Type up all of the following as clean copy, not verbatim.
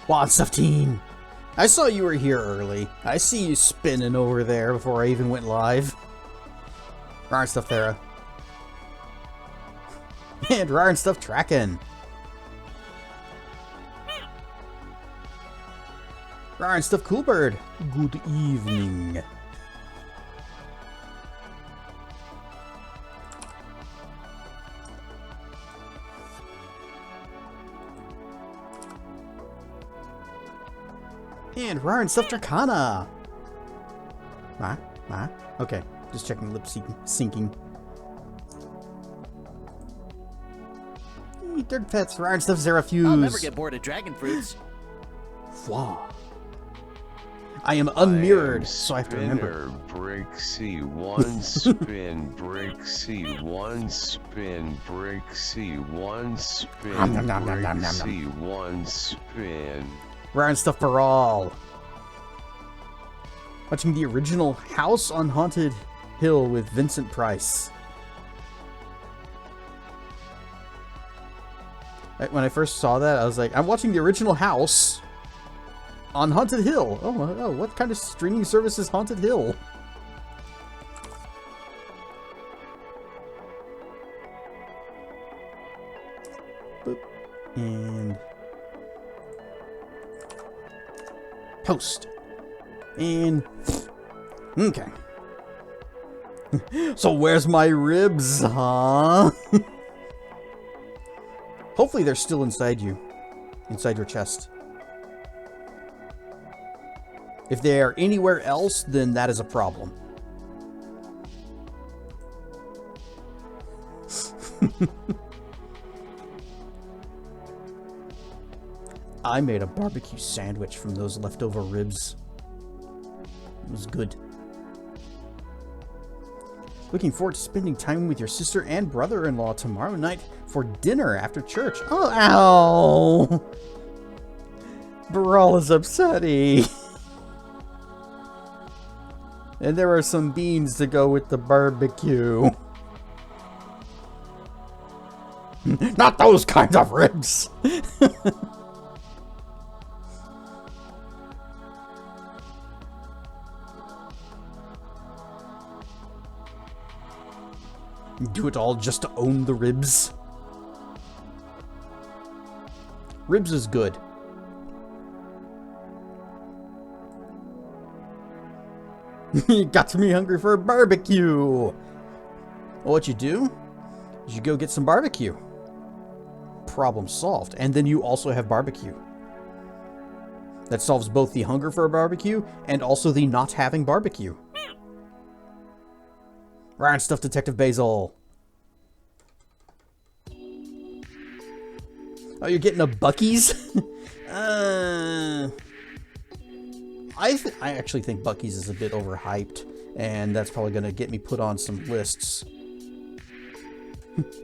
Juan17, I saw you were here early. I see you spinning over there before I even went live. Rar and stuff, Thera. And Rar and stuff tracking. Rar and stuff, Coolbird. Good evening. And Rar and stuff, Dracana. Okay, just checking lip syncing. Dirt Pets, Rar and stuff, Zerafuse. I'll never get bored of dragon fruits. Wow. I am unmirrored, so I have to remember. Brixie, one spin, Brixie, one spin, Brixie, one spin, Brixie, one spin. Rar and stuff for all. Watching the original House on Haunted Hill with Vincent Price. When I first saw that, I was like, I'm watching the original House on Haunted Hill. Oh, what kind of streaming service is Haunted Hill? Boop. And post. And okay. So where's my ribs, huh? Hopefully they're still inside you. Inside your chest. If they are anywhere else, then that is a problem. I made a barbecue sandwich from those leftover ribs. It was good. Looking forward to spending time with your sister and brother-in-law tomorrow night for dinner after church. Oh, ow! Baral is upsetty. And there are some beans to go with the barbecue. Not those kinds of ribs! Do it all just to own the ribs. Ribs is good. You got me hungry for a barbecue. Well, what you do is you go get some barbecue. Problem solved. And then you also have barbecue. That solves both the hunger for a barbecue and also the not having barbecue. Ryan Stuff Detective Basil. Oh, you're getting a Buc-ee's? I actually think Buc-ee's is a bit overhyped, and that's probably going to get me put on some lists.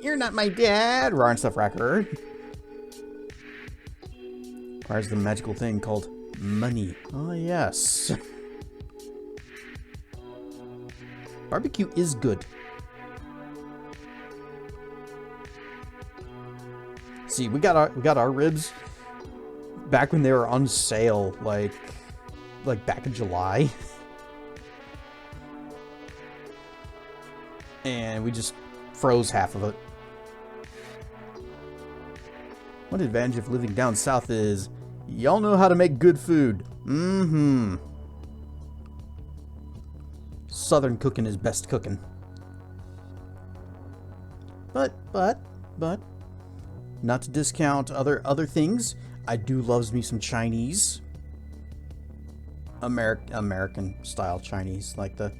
You're not my dad, Ryan Stuff Racker. Requires the magical thing called money. Oh, yes. Barbecue is good. See, we got our ribs back when they were on sale, like back in July. And we just froze half of it. One advantage of living down south is y'all know how to make good food. Mm-hmm. Southern cooking is best cooking. But not to discount other things, I do loves me some Chinese. American style Chinese, like the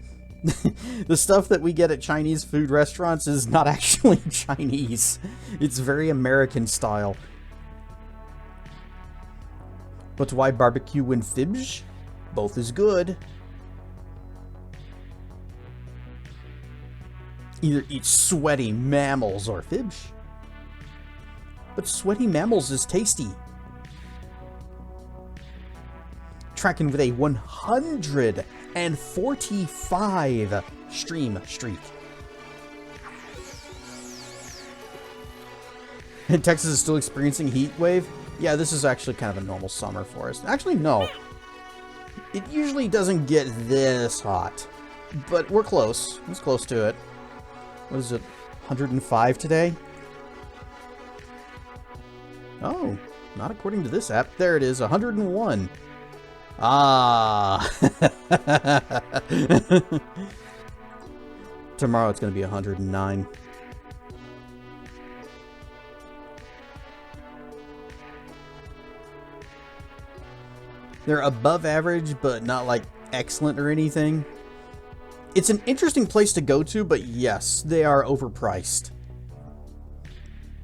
the stuff that we get at Chinese food restaurants is not actually Chinese. It's very American style. But why barbecue when fibs? Both is good. Either eat sweaty mammals or fibs. But sweaty mammals is tasty. Tracking with a 145 stream streak. And Texas is still experiencing heat wave. Yeah, this is actually kind of a normal summer for us. Actually, no. It usually doesn't get this hot. But we're close. It's close to it. What is it? 105 today? Oh, not according to this app. There it is, 101. Ah. Tomorrow it's going to be 109. They're above average, but not like excellent or anything. It's an interesting place to go to, but yes, they are overpriced.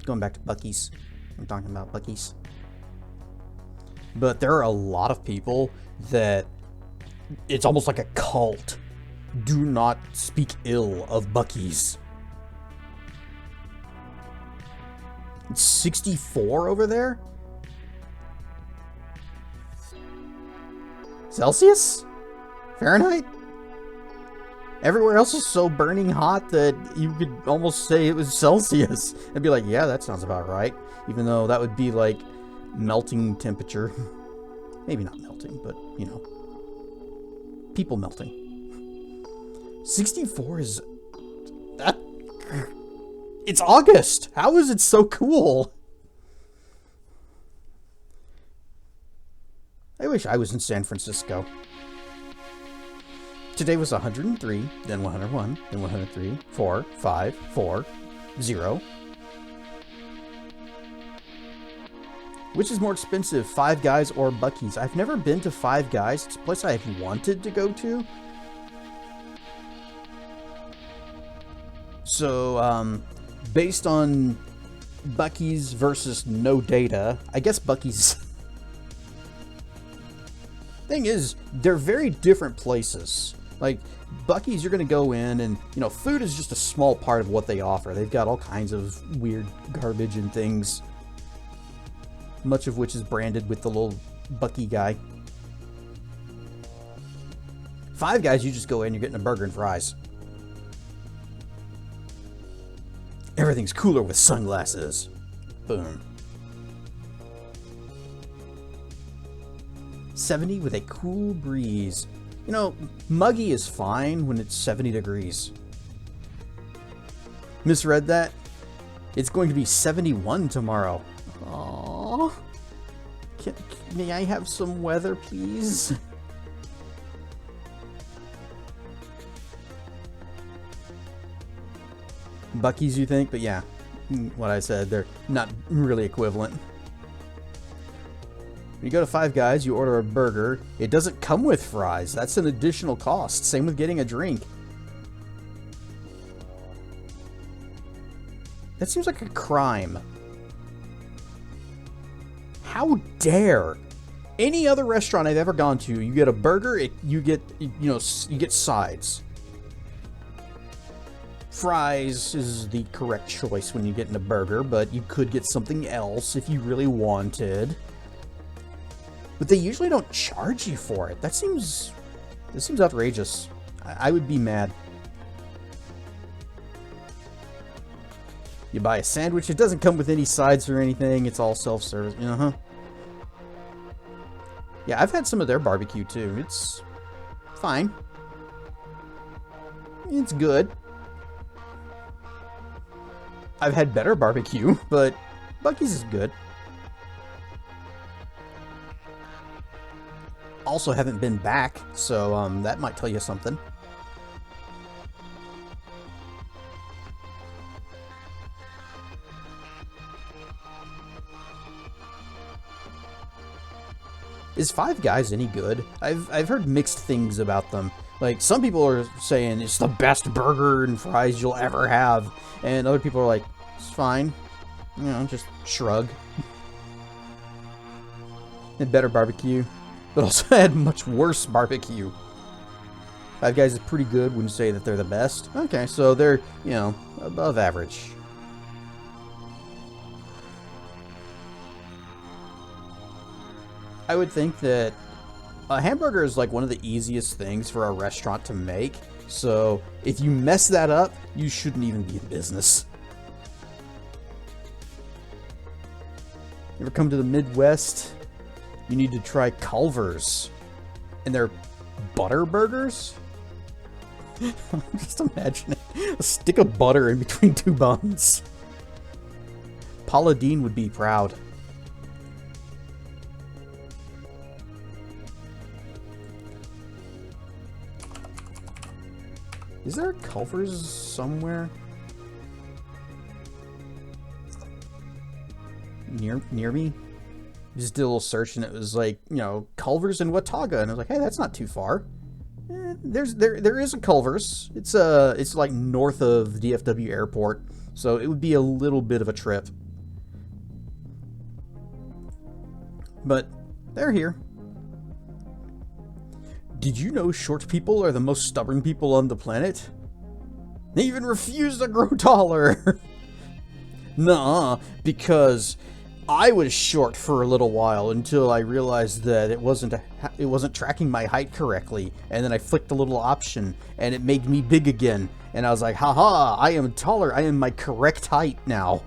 Going back to Buc-ee's. I'm talking about Buc-ee's. But there are a lot of people that it's almost like a cult. Do not speak ill of Buc-ee's. It's 64 over there? Celsius? Fahrenheit? Everywhere else is so burning hot that you could almost say it was Celsius. I'd be like, yeah, that sounds about right. Even though that would be like melting temperature. Maybe not melting, but, you know. People melting. 64 is... that. It's August! How is it so cool? I wish I was in San Francisco. Today was 103, then 101, then 103, 4, 5, 4, 0. Which is more expensive, Five Guys or Buc-ee's? I've never been to Five Guys. It's a place I've wanted to go to. So, based on Buc-ee's versus no data, I guess Buc-ee's... Thing is, they're very different places. Like, Buc-ee's, you're going to go in and, you know, food is just a small part of what they offer. They've got all kinds of weird garbage and things. Much of which is branded with the little Buc-ee guy. Five Guys, you just go in, you're getting a burger and fries. Everything's cooler with sunglasses. Boom. 70 with a cool breeze. You know, muggy is fine when it's 70 degrees. Misread that? It's going to be 71 tomorrow. Aww. May I have some weather, please? Buc-ee's, you think? But yeah, what I said, they're not really equivalent. When you go to Five Guys, you order a burger. It doesn't come with fries. That's an additional cost. Same with getting a drink. That seems like a crime. How dare? Any other restaurant I've ever gone to, you get a burger, you get sides. Fries is the correct choice when you get in a burger, but you could get something else if you really wanted. But they usually don't charge you for it. This seems outrageous. I would be mad. You buy a sandwich, it doesn't come with any sides or anything. It's all self-service. Uh-huh. Yeah, I've had some of their barbecue too. It's fine. It's good. I've had better barbecue, but Buc-ee's is good. Also haven't been back, so that might tell you something. Is Five Guys any good? I've heard mixed things about them. Like, some people are saying it's the best burger and fries you'll ever have, and other people are like, it's fine. You know, just shrug. And better barbecue, but also had much worse barbecue. Five Guys is pretty good. Wouldn't say that they're the best. Okay, so they're, you know, above average. I would think that a hamburger is like one of the easiest things for a restaurant to make. So if you mess that up, you shouldn't even be in business. ever come to the Midwest, you need to try Culver's. And they're butter burgers? I'm just imagining a stick of butter in between two buns. Paula Deen would be proud. Is there a Culver's somewhere? Near me? Just did a little search and it was like, you know, Culver's in Watauga, and I was like, hey, that's not too far. There is a Culver's. It's like north of DFW Airport, so it would be a little bit of a trip. But they're here. Did you know short people are the most stubborn people on the planet? They even refuse to grow taller. Nuh-uh, because I was short for a little while until I realized that it wasn't tracking my height correctly, and then I flicked a little option and it made me big again, and I was like, haha, I am taller, I am my correct height now.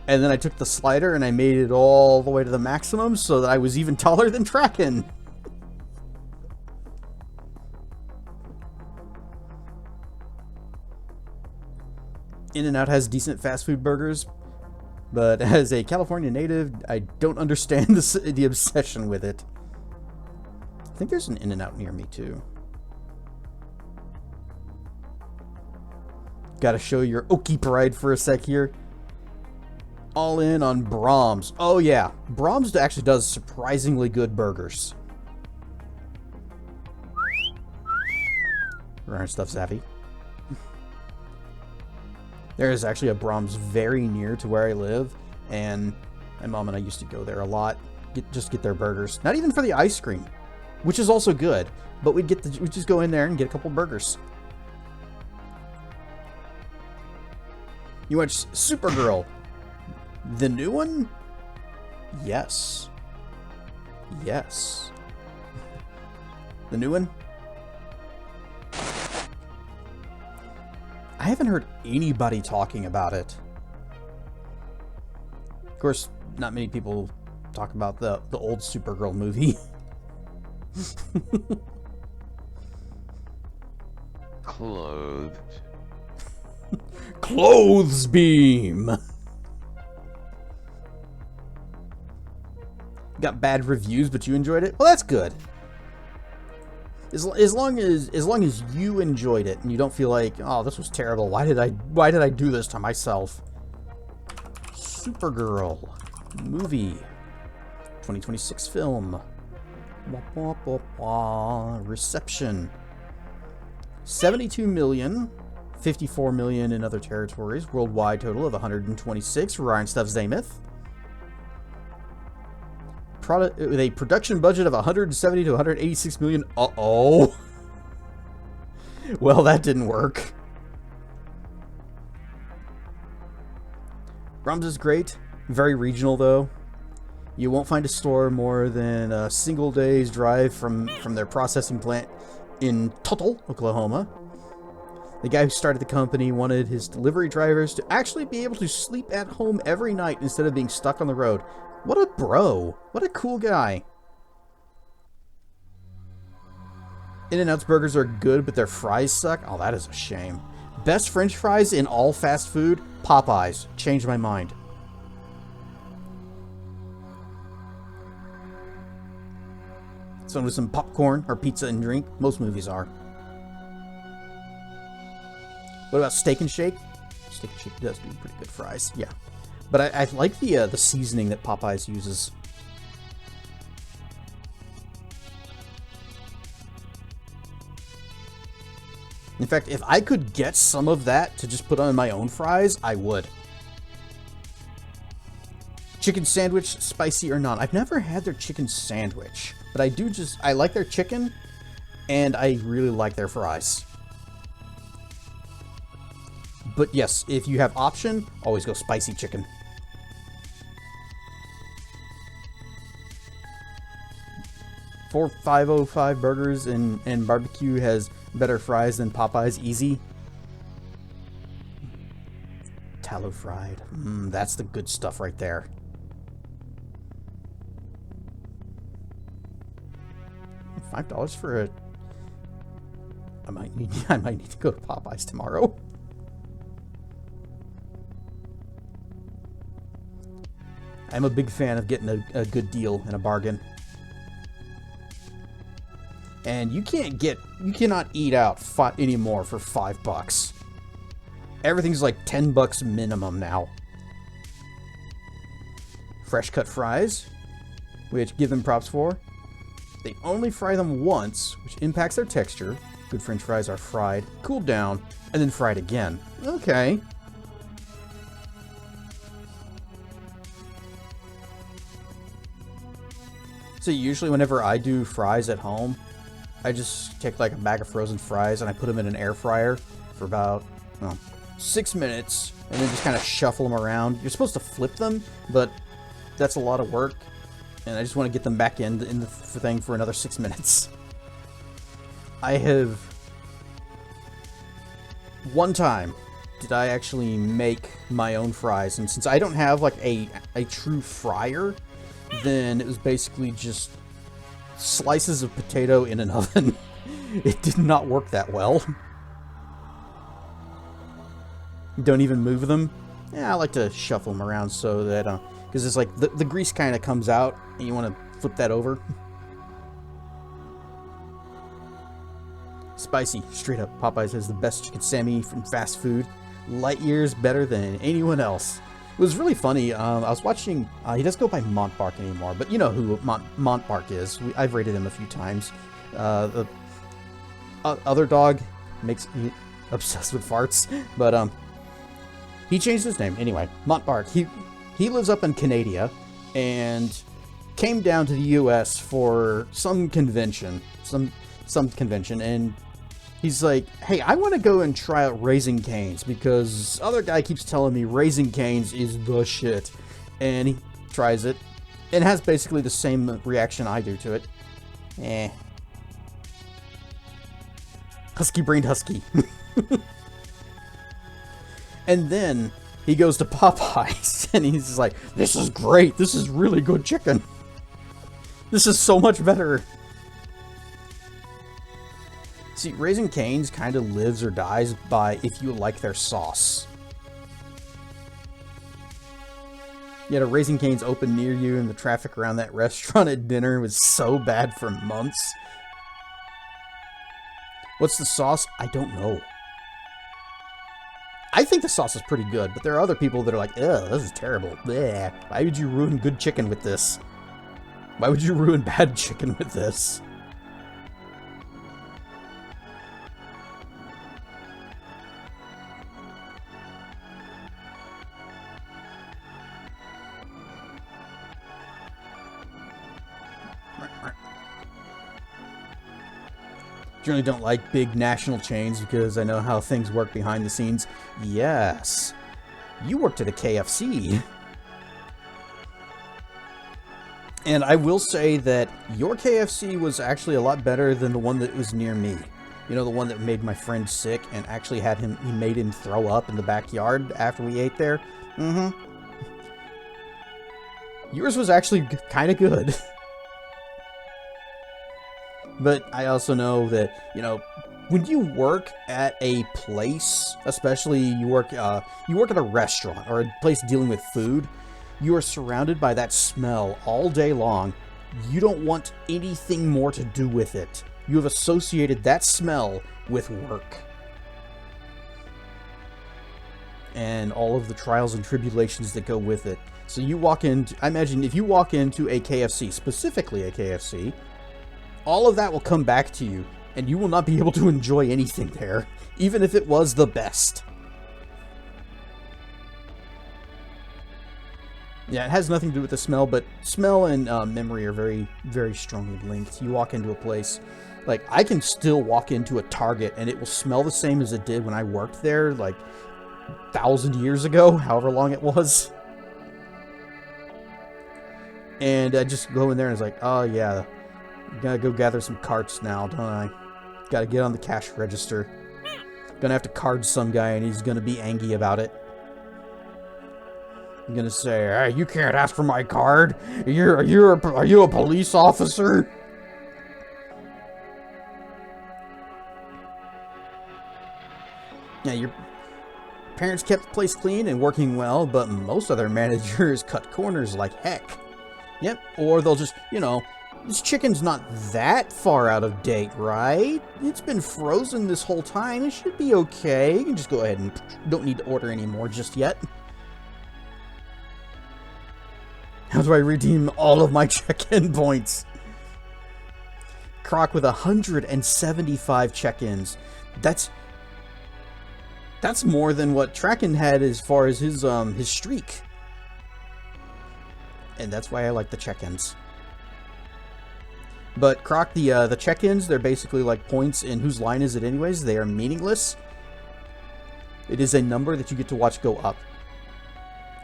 And then I took the slider and I made it all the way to the maximum so that I was even taller than tracking. In-N-Out has decent fast food burgers, but as a California native, I don't understand the obsession with it. I think there's an In-N-Out near me, too. Gotta show your Okie pride for a sec here. All in on Brahms. Oh, yeah. Brahms actually does surprisingly good burgers. Ryan Stuff Savvy. There is actually a Brahms very near to where I live, and my mom and I used to go there a lot, just get their burgers. Not even for the ice cream, which is also good, but we'd just go in there and get a couple burgers. You watch Supergirl, the new one? Yes. Yes. The new one? I haven't heard anybody talking about it. Of course, not many people talk about the old Supergirl movie. Clothed. Clothes beam! Got bad reviews, but you enjoyed it? Well, that's good. As long as you enjoyed it and you don't feel like, oh, this was terrible. Why did I do this to myself? Supergirl movie, 2026 film. Wah, wah, wah, wah. Reception: 72 million, 54 million in other territories. Worldwide total of 126. Ryan Stuff Zamuth. With a production budget of 170 to 186 million. Uh-oh. Well, that didn't work. Brahms is great. Very regional, though. You won't find a store more than a single day's drive from their processing plant in Tuttle, Oklahoma. The guy who started the company wanted his delivery drivers to actually be able to sleep at home every night instead of being stuck on the road. What a bro. What a cool guy. In-N-Out's burgers are good, but their fries suck. Oh, that is a shame. Best French fries in all fast food? Popeyes. Changed my mind. So with some popcorn or pizza and drink. Most movies are. What about Steak and Shake? Steak and Shake does do pretty good fries. Yeah. But I like the seasoning that Popeyes uses. In fact, if I could get some of that to just put on my own fries, I would. Chicken sandwich, spicy or not? I've never had their chicken sandwich, but I like their chicken, and I really like their fries. But yes, if you have option, always go spicy chicken. For 505 burgers and barbecue has better fries than Popeyes. Easy. Tallow fried. That's the good stuff right there. $5 for a... I might need to go to Popeyes tomorrow. I'm a big fan of getting a good deal and a bargain. And you cannot eat out anymore for $5. Everything's like $10 minimum now. Fresh cut fries, which give them props for. They only fry them once, which impacts their texture. Good French fries are fried, cooled down, and then fried again. Okay. So usually whenever I do fries at home, I just take like a bag of frozen fries and I put them in an air fryer for about 6 minutes, and then just kind of shuffle them around. You're supposed to flip them, but that's a lot of work, and I just want to get them back in the thing for another 6 minutes. I have... One time did I actually make my own fries, and since I don't have like a true fryer, then it was basically just slices of potato in an oven. It did not work that well. Don't even move them. Yeah, I like to shuffle them around so that, because it's like the grease kind of comes out, and you want to flip that over. Spicy, straight up. Popeyes has the best chicken Sammy from fast food. Light years better than anyone else. It was really funny. I was watching. He doesn't go by Montbark anymore, but you know who Montbark is. I've rated him a few times. The other dog makes me obsessed with farts, but he changed his name anyway. Montbark. He lives up in Canada and came down to the U.S. for some convention, some convention, and he's like, hey, I want to go and try out Raising Cane's because other guy keeps telling me Raising Cane's is the shit. And he tries it and has basically the same reaction I do to it. Eh. Husky-brained husky. And then he goes to Popeyes and he's just like, this is great. This is really good chicken. This is so much better. See, Raising Cane's kind of lives or dies by if you like their sauce. You had a Raising Cane's open near you, and the traffic around that restaurant at dinner was so bad for months. What's the sauce? I don't know. I think the sauce is pretty good, but there are other people that are like, ugh, this is terrible. Bleh. Why would you ruin good chicken with this? Why would you ruin bad chicken with this? Generally don't like big national chains because I know how things work behind the scenes. Yes. You worked at a KFC. And I will say that your KFC was actually a lot better than the one that was near me. You know, the one that made my friend sick and actually he made him throw up in the backyard after we ate there. Mm-hmm. Yours was actually kind of good. But I also know that, you know, when you work at a place, especially you work at a restaurant or a place dealing with food, you are surrounded by that smell all day long. You don't want anything more to do with it. You have associated that smell with work. And all of the trials and tribulations that go with it. So you walk in, I imagine if you walk into a KFC, specifically a KFC, all of that will come back to you, and you will not be able to enjoy anything there, even if it was the best. Yeah, it has nothing to do with the smell, but smell and memory are very, very strongly linked. You walk into a place, like, I can still walk into a Target, and it will smell the same as it did when I worked there, like, 1,000 years ago, however long it was. And I just go in there and it's like, oh yeah, gotta go gather some carts now, don't I? Gotta get on the cash register. Gonna have to card some guy and he's gonna be angry about it. I'm gonna say, hey, you can't ask for my card. Are you a police officer? Yeah, your parents kept the place clean and working well, but most other managers cut corners like heck. Yep, or they'll just, this chicken's not that far out of date, right? It's been frozen this whole time. It should be okay. You can just go ahead and don't need to order anymore just yet. How do I redeem all of my check-in points? Croc with 175 check-ins. That's more than what Traken had as far as his streak. And that's why I like the check-ins. But Croc, the check-ins, they're basically like points in whose line is it anyways. They are meaningless. It is a number that you get to watch go up.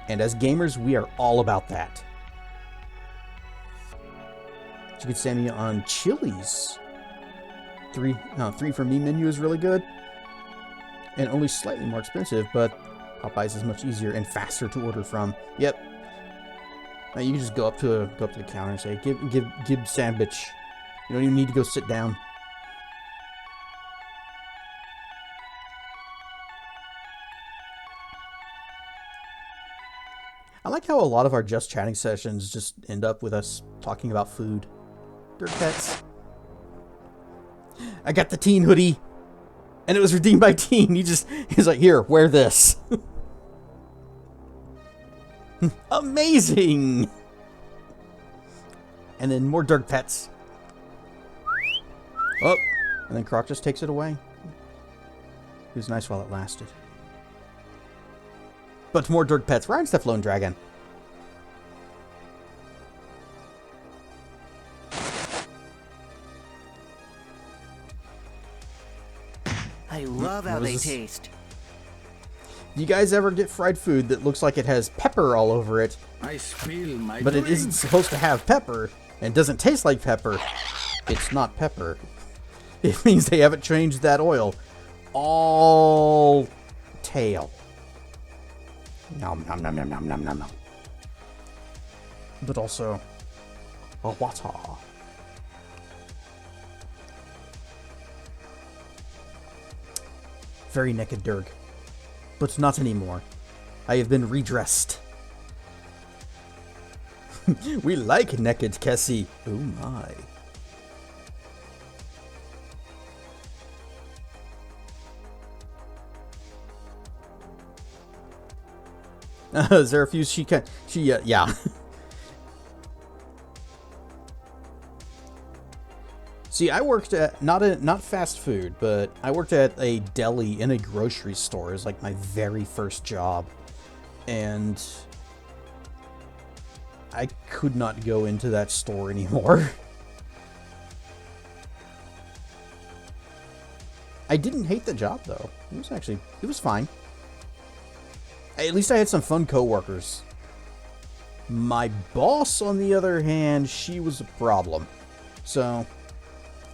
And as gamers, we are all about that. You can stand me on Chili's. 3 for me menu is really good. And only slightly more expensive, but Popeyes is much easier and faster to order from. Yep. Now you can just go up to the counter and say, give sandwich. You don't even need to go sit down. I like how a lot of our Just Chatting sessions just end up with us talking about food. Dirt pets. I got the teen hoodie. And it was redeemed by teen. He's like, here, wear this. Amazing. And then more Dirt pets. Oh, and then Croc just takes it away. It was nice while it lasted. But more Dirt pets. Ryan's the Flown Dragon. I love how they taste. Do you guys ever get fried food that looks like it has pepper all over it? I spill my But it isn't supposed to have pepper, and doesn't taste like pepper. It's not pepper. It means they haven't changed that oil. All tail. Nom nom nom nom nom nom nom nom. But also a water. Very naked Durg. But not anymore. I have been redressed. We like naked Cassie. Oh my. Is there a few yeah. See, I worked at not fast food, but I worked at a deli in a grocery store. It was like my very first job, and I could not go into that store anymore. I didn't hate the job though. It was fine. At least I had some fun coworkers. My boss, on the other hand, she was a problem. So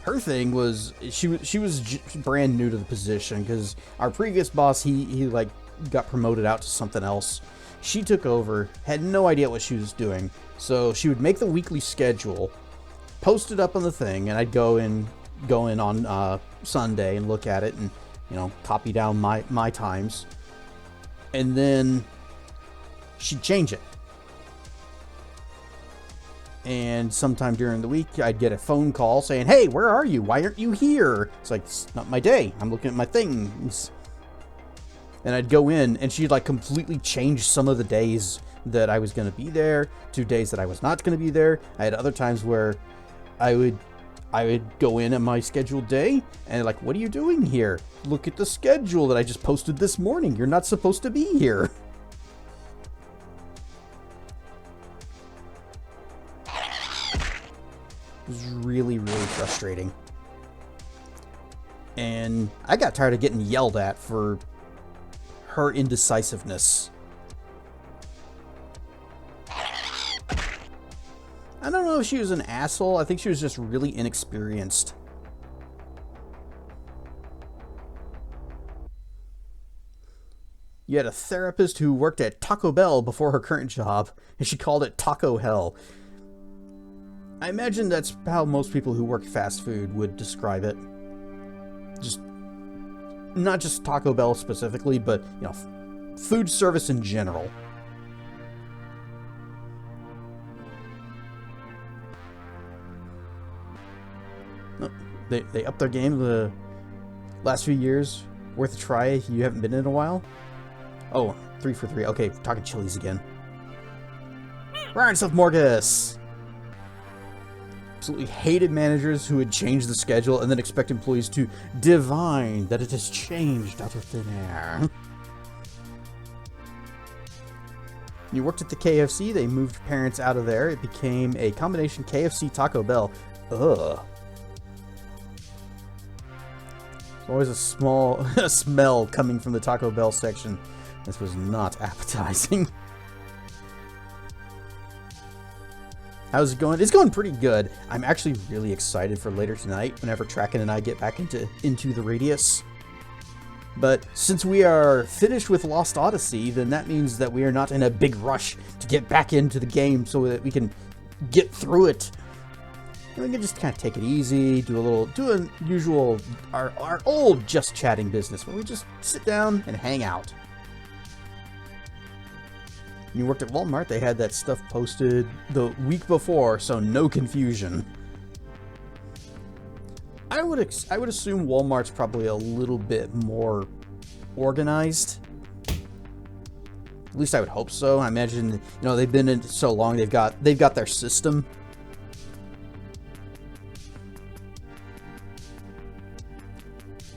her thing was she was brand new to the position because our previous boss he like got promoted out to something else. She took over, had no idea what she was doing, so she would make the weekly schedule, post it up on the thing, and I'd go in on Sunday and look at it and copy down my times, and then she'd change it. And sometime during the week, I'd get a phone call saying, "Hey, where are you? Why aren't you here?" It's like, it's not my day. I'm looking at my things. And I'd go in, and she'd like completely change some of the days that I was going to be there to days that I was not going to be there. I had other times where I would go in at my scheduled day, and like, "What are you doing here? Look at the schedule that I just posted this morning. You're not supposed to be here." It was really, really frustrating. And I got tired of getting yelled at for her indecisiveness. I don't know if she was an asshole. I think she was just really inexperienced. You had a therapist who worked at Taco Bell before her current job, and she called it Taco Hell. I imagine that's how most people who work fast food would describe it. Just not just Taco Bell specifically, but, you know, food service in general. Oh, they upped their game the last few years. Worth a try if you haven't been in a while. Oh, 3 for 3. Okay, talking Chili's again. Ryan Stuff Morgus. Absolutely hated managers who would change the schedule and then expect employees to divine that it has changed out of thin air. You worked at the KFC, they moved parents out of there. It became a combination KFC Taco Bell. Ugh. There's always a small smell coming from the Taco Bell section. This was not appetizing. How's it going? It's going pretty good. I'm actually really excited for later tonight whenever Tracken and I get back into the Radius. But since we are finished with Lost Odyssey, then that means that we are not in a big rush to get back into the game so that we can get through it. And we can just kind of take it easy, do a usual, our old just chatting business where we just sit down and hang out. When you worked at Walmart, they had that stuff posted the week before, so no confusion. I would assume Walmart's probably a little bit more organized. At least I would hope so. I imagine, you know, they've been in so long, they've got their system.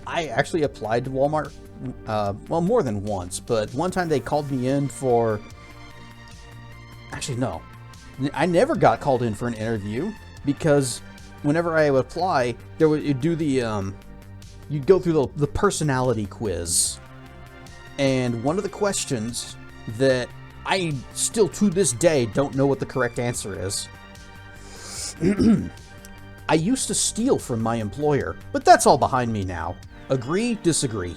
I actually applied to Walmart, well, more than once, but one time they called me in for... Actually, no. I never got called in for an interview because whenever I would apply, you'd do the, you'd go through the personality quiz. And one of the questions that I still to this day don't know what the correct answer is. I used to steal from my employer, but that's all behind me now. Agree, disagree.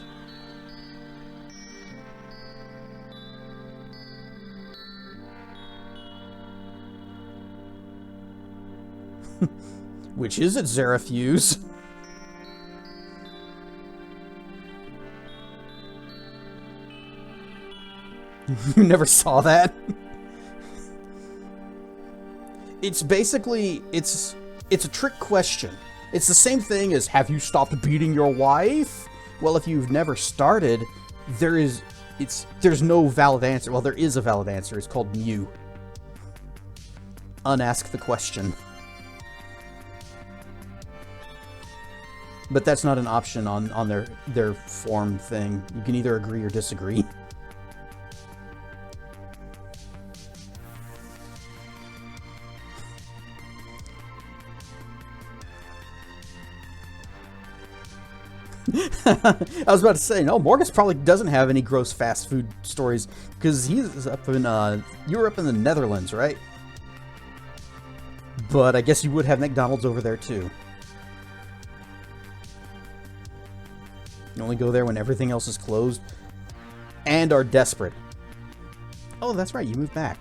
Which is it, Zerafuse? You never saw that? It's basically, it's a trick question. It's the same thing as, have you stopped beating your wife? Well, if you've never started, there's no valid answer. Well, there is a valid answer. It's called mu. Unask the question. But that's not an option on their form thing. You can either agree or disagree. I was about to say, no, Morgus probably doesn't have any gross fast food stories because he's up in, you were up in the Netherlands, right? But I guess you would have McDonald's over there too. You only go there when everything else is closed and are desperate. Oh, that's right, you moved back.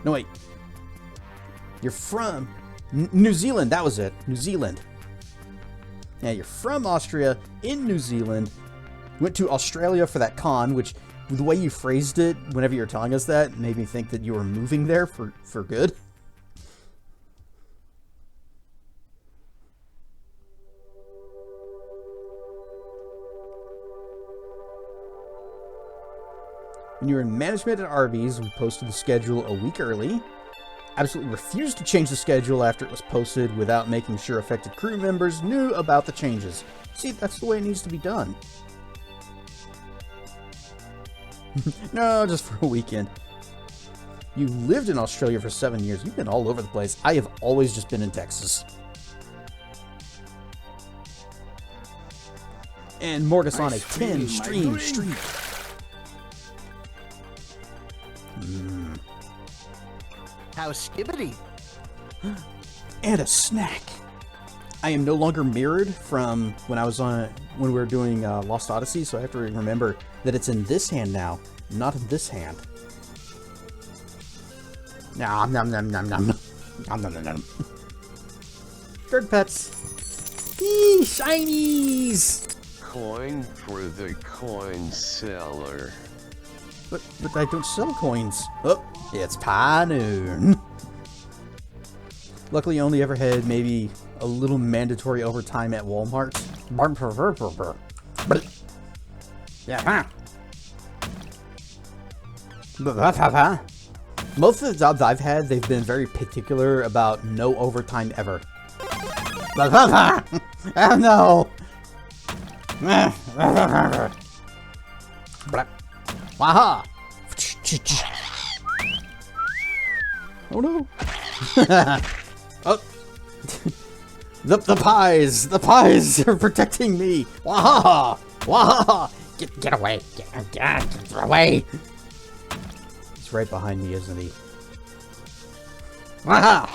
No, wait. You're from New Zealand, that was it. New Zealand. Yeah, you're from Austria, in New Zealand. Went to Australia for that con, which, the way you phrased it, whenever you were telling us that, made me think that you were moving there for good. When you were in management at Arby's, we posted the schedule a week early. Absolutely refused to change the schedule after it was posted without making sure affected crew members knew about the changes. See, that's the way it needs to be done. No, just for a weekend. You lived in Australia for 7 years. You've been all over the place. I have always just been in Texas. And Morgus on a 10-stream streak. How's skibbity? And a snack. I am no longer mirrored from when we were doing Lost Odyssey, so I have to remember that it's in this hand now, not in this hand. Nom nom nom nom nom. Nom nom nom nom. Bird pets. Eee, shinies! coin for the coin seller. But I don't sell coins. Oh, it's pie noon. Luckily, I only ever had maybe a little mandatory overtime at Walmart. Yeah. Most of the jobs I've had, they've been very particular about no overtime ever. Oh no! Waha! Oh no! Oh! The pies are protecting me! Waha! Waha! Get away! Get away! He's right behind me, isn't he? Waha!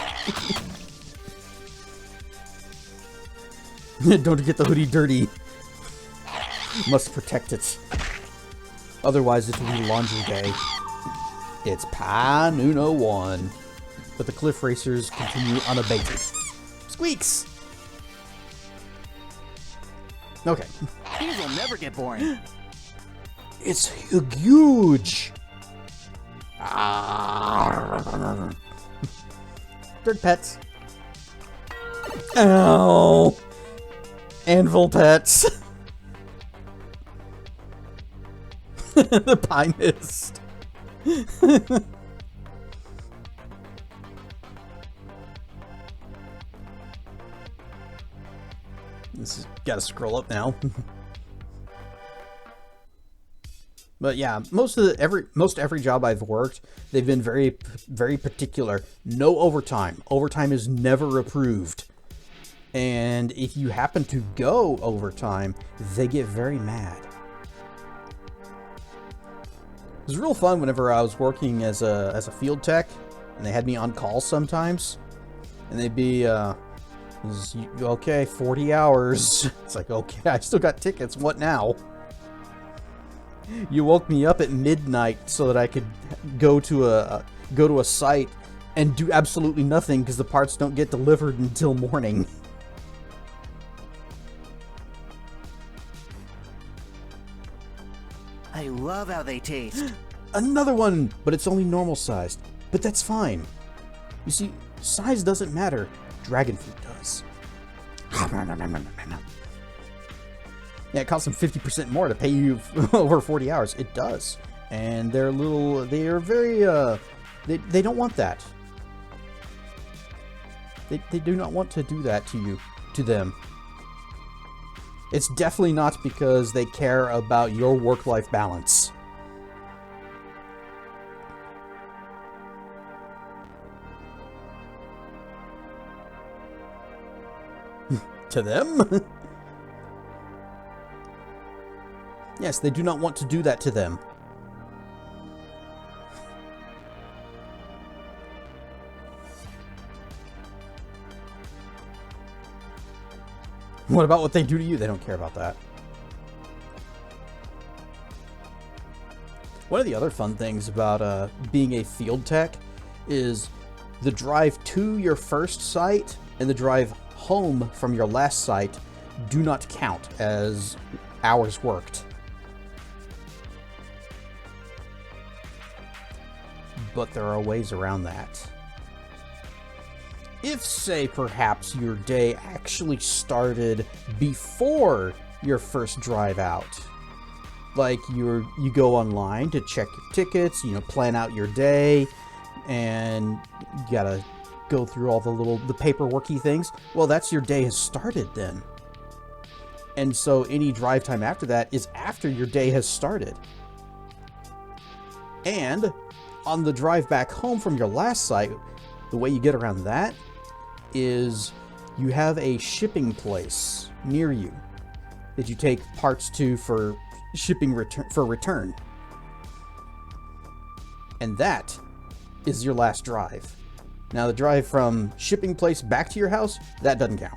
Don't get the hoodie dirty. Must protect it. Otherwise, it will be laundry day. It's Pie Noon 01. But the cliff racers continue unabated. Squeaks! Okay. These will never get boring. It's huge! Dirt pets. Ow! Anvil pets. The pie mist. This is, gotta scroll up now. But yeah, most every job I've worked, they've been very particular. No overtime. Overtime is never approved. And if you happen to go overtime, they get very mad. It was real fun whenever I was working as a field tech, and they had me on call sometimes, and they'd be, okay, 40 hours. It's like, okay, I still got tickets. What now? You woke me up at midnight so that I could go to a site and do absolutely nothing because the parts don't get delivered until morning. I love how they taste. Another one, but it's only normal sized. But that's fine. You see, size doesn't matter. Dragon fruit does. Yeah, it costs them 50% more to pay you over 40 hours. It does. And they are very, they don't want that. They do not want to do that to them. It's definitely not because they care about your work-life balance. To them? Yes, they do not want to do that to them. What about what they do to you? They don't care about that. One of the other fun things about being a field tech is the drive to your first site and the drive home from your last site do not count as hours worked. But there are ways around that. If, say, perhaps your day actually started before your first drive out, like you go online to check your tickets, plan out your day, and you gotta go through all the paperworky things, well, that's your day has started then. And so any drive time after that is after your day has started. And on the drive back home from your last site, the way you get around that is you have a shipping place near you that you take parts to for shipping return. And that is your last drive. Now the drive from shipping place back to your house, that doesn't count.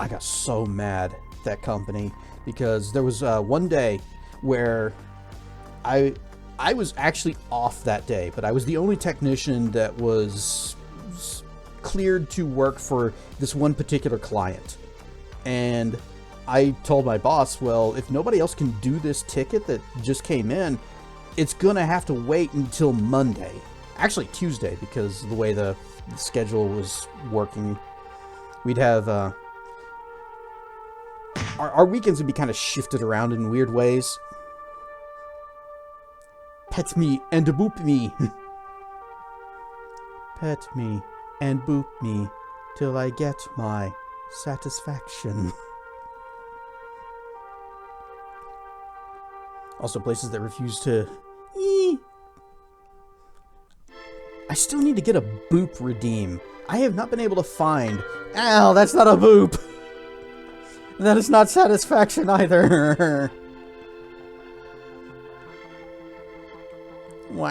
I got so mad at that company because there was one day where I was actually off that day, but I was the only technician that was cleared to work for this one particular client. And I told my boss, well, if nobody else can do this ticket that just came in, it's going to have to wait until Monday. Actually, Tuesday, because the way the schedule was working, we'd have... Our weekends would be kind of shifted around in weird ways. Pet me and boop me. Pet me and boop me till I get my satisfaction. Also, places that refuse to... I still need to get a boop redeem. I have not been able to find... Ow, that's not a boop! That is not satisfaction either. Wah.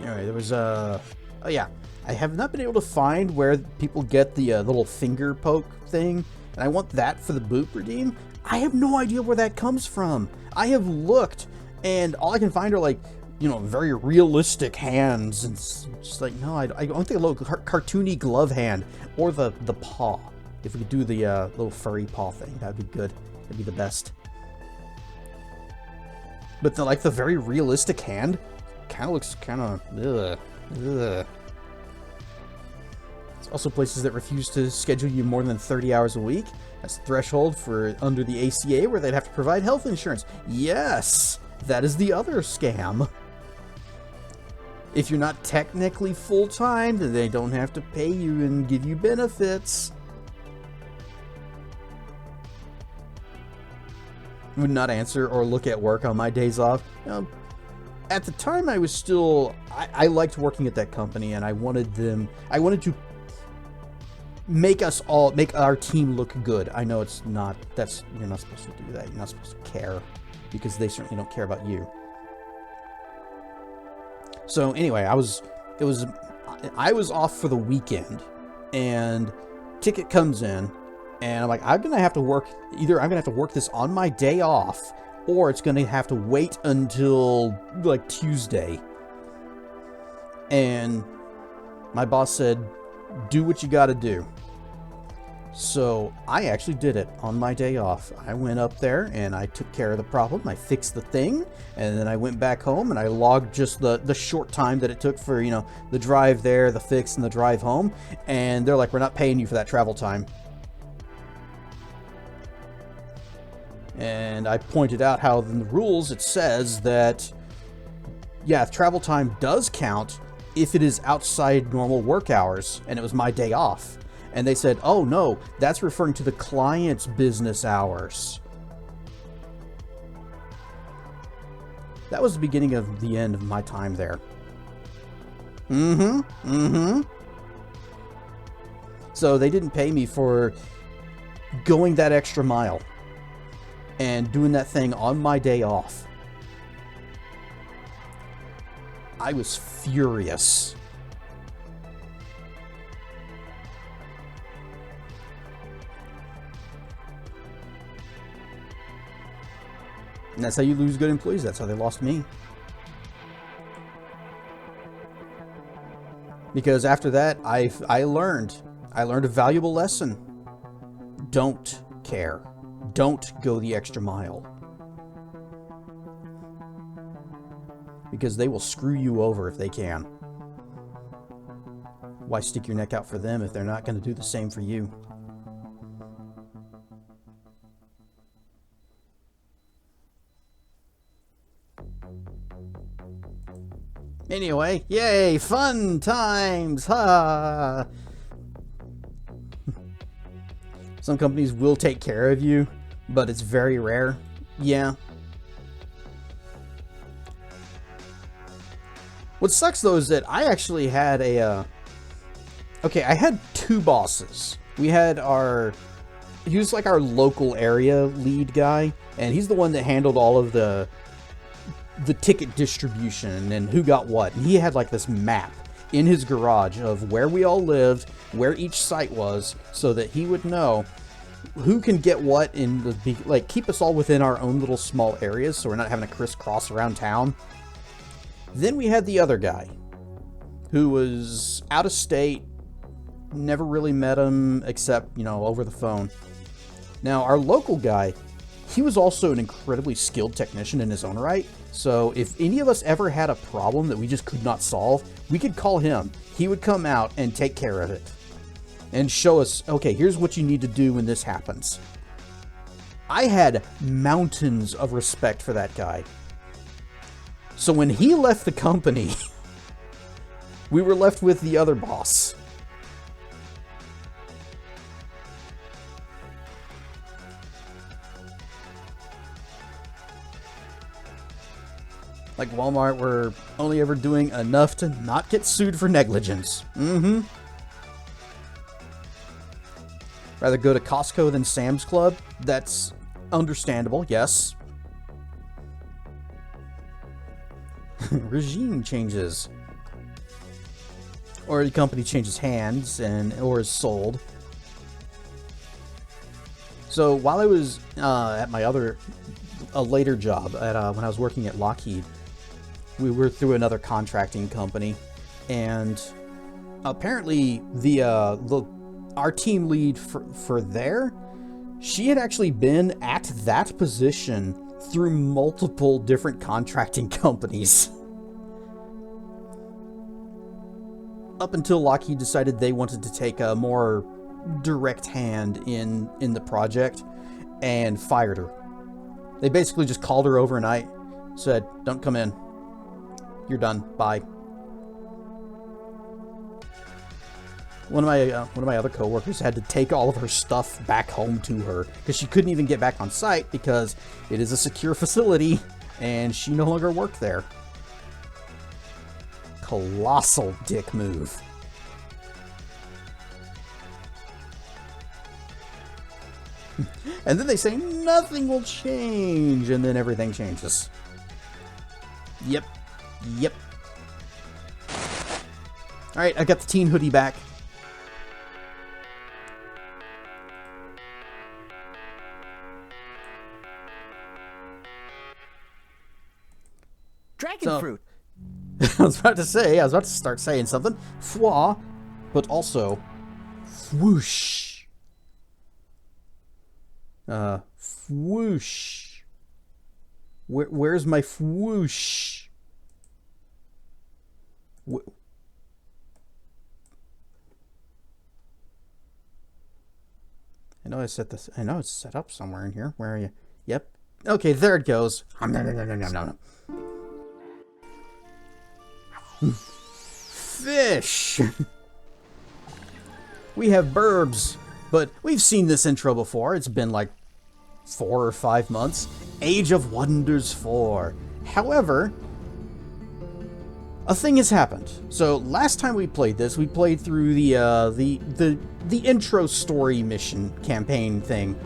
Anyway, there was oh yeah, I have not been able to find where people get the little finger poke thing, and I want that for the boop redeem. I have no idea where that comes from. I have looked, and all I can find are like, you know, very realistic hands, and it's just like, no, I don't think a little cartoony glove hand, or the paw. If we could do the little furry paw thing, that'd be good. That'd be the best. But the very realistic hand kind of looks kind of ugh. There's also places that refuse to schedule you more than 30 hours a week. That's the threshold for under the ACA, where they'd have to provide health insurance. Yes, that is the other scam. If you're not technically full-time, then they don't have to pay you and give you benefits. Would not answer or look at work on my days off. You know, at the time, I was still... I liked working at that company, and I wanted to make our team look good. I know it's not... You're not supposed to do that. You're not supposed to care, because they certainly don't care about you. So anyway, I was off for the weekend, and ticket comes in, and I'm like, I'm gonna have to work. Either I'm gonna have to work this on my day off, or it's gonna have to wait until like Tuesday. And my boss said, "Do what you gotta do." So I actually did it on my day off. I went up there and I took care of the problem. I fixed the thing, and then I went back home and I logged just the short time that it took for, you know, the drive there, the fix, and the drive home. And they're like, "We're not paying you for that travel time." And I pointed out how in the rules it says that, yeah, travel time does count if it is outside normal work hours, and it was my day off. And they said, "Oh no, that's referring to the client's business hours." That was the beginning of the end of my time there. So they didn't pay me for going that extra mile and doing that thing on my day off. I was furious. And that's how you lose good employees. That's how they lost me. Because after that, I learned a valuable lesson. Don't care. Don't go the extra mile. Because they will screw you over if they can. Why stick your neck out for them if they're not going to do the same for you? Anyway, yay, fun times, ha! Some companies will take care of you, but it's very rare. Yeah. What sucks though is that I actually had I had two bosses. We had he was like our local area lead guy, and he's the one that handled all of the ticket distribution and who got what. And he had like this map in his garage of where we all lived, where each site was, so that he would know who can get what in the, like, keep us all within our own little small areas so we're not having to crisscross around town. Then we had the other guy, who was out of state, never really met him except, over the phone. Now, our local guy, he was also an incredibly skilled technician in his own right, so if any of us ever had a problem that we just could not solve, we could call him. He would come out and take care of it, and show us, okay, here's what you need to do when this happens. I had mountains of respect for that guy. So when he left the company, we were left with the other boss. Like Walmart were only ever doing enough to not get sued for negligence. Rather go to Costco than Sam's Club? That's understandable, yes. Regime changes. Or the company changes hands or is sold. So while I was at my later job, when I was working at Lockheed, we were through another contracting company, and apparently our team lead for there, she had actually been at that position through multiple different contracting companies. Up until Lockheed decided they wanted to take a more direct hand in the project and fired her. They basically just called her overnight, said, "Don't come in. You're done. Bye." One of my other coworkers had to take all of her stuff back home to her because she couldn't even get back on site because it is a secure facility and she no longer worked there. Colossal dick move. And then they say nothing will change, and then everything changes. Yep. Alright, I got the teen hoodie back. Dragon fruit. I was about to start saying something. Fwa, but also whoosh. Whoosh. Where's my whoosh? I know it's set up somewhere in here. Where are you? Yep. Okay, there it goes. Fish. We have burbs, but we've seen this intro before. It's been like 4 or 5 months. Age of Wonders 4. However, a thing has happened. So last time we played this, we played through the intro story mission campaign thing,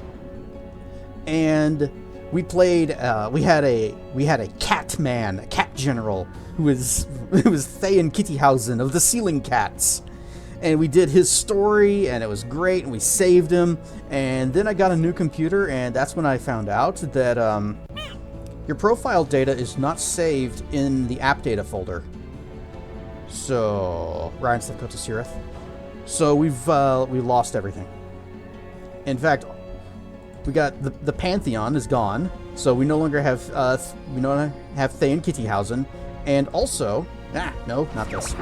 and we played. We had a cat man, a cat general who was Thayan Kittyhausen of the Ceiling Cats. And we did his story, and it was great, and we saved him. And then I got a new computer, and that's when I found out that your profile data is not saved in the app data folder. So, Ryan Slavkota Sirith. So we lost everything. In fact, we got the Pantheon is gone, so we no longer have Thayan Kittyhausen, and also no, not this.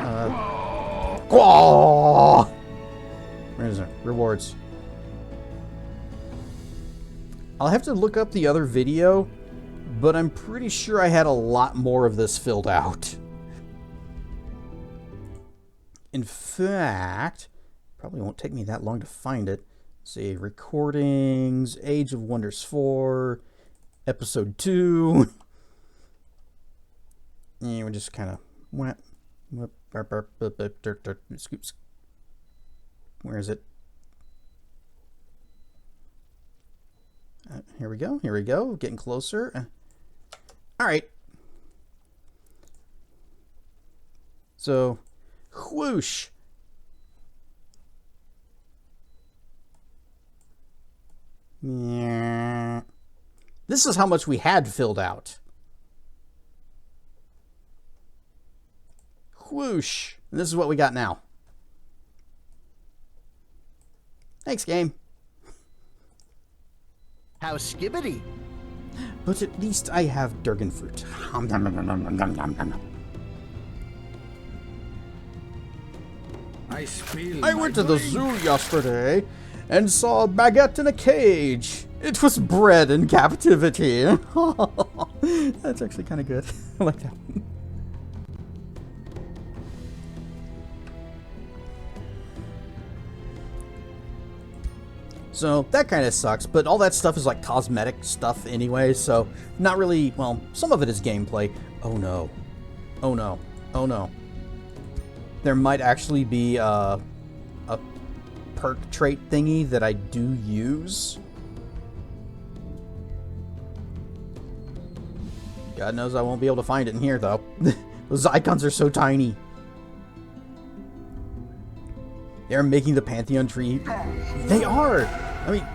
Where is it? Rewards. I'll have to look up the other video, but I'm pretty sure I had a lot more of this filled out. In fact, probably won't take me that long to find it. Let's see, recordings, Age of Wonders 4, Episode 2. And we just kind of went. Scoops. Where is it? Here we go. Getting closer. All right. So, whoosh. Yeah. This is how much we had filled out. Whoosh. And this is what we got now. Thanks, game. How skibbity. But at least I have Durgan fruit. I went to the zoo yesterday and saw a baguette in a cage. It was bred in captivity. That's actually kind of good. I like that one. So that kind of sucks, but all that stuff is like cosmetic stuff anyway, so not really, well, some of it is gameplay. Oh no. Oh no. Oh no. There might actually be a perk trait thingy that I do use. God knows I won't be able to find it in here though. Those icons are so tiny. They're making the Pantheon tree. They are! I mean,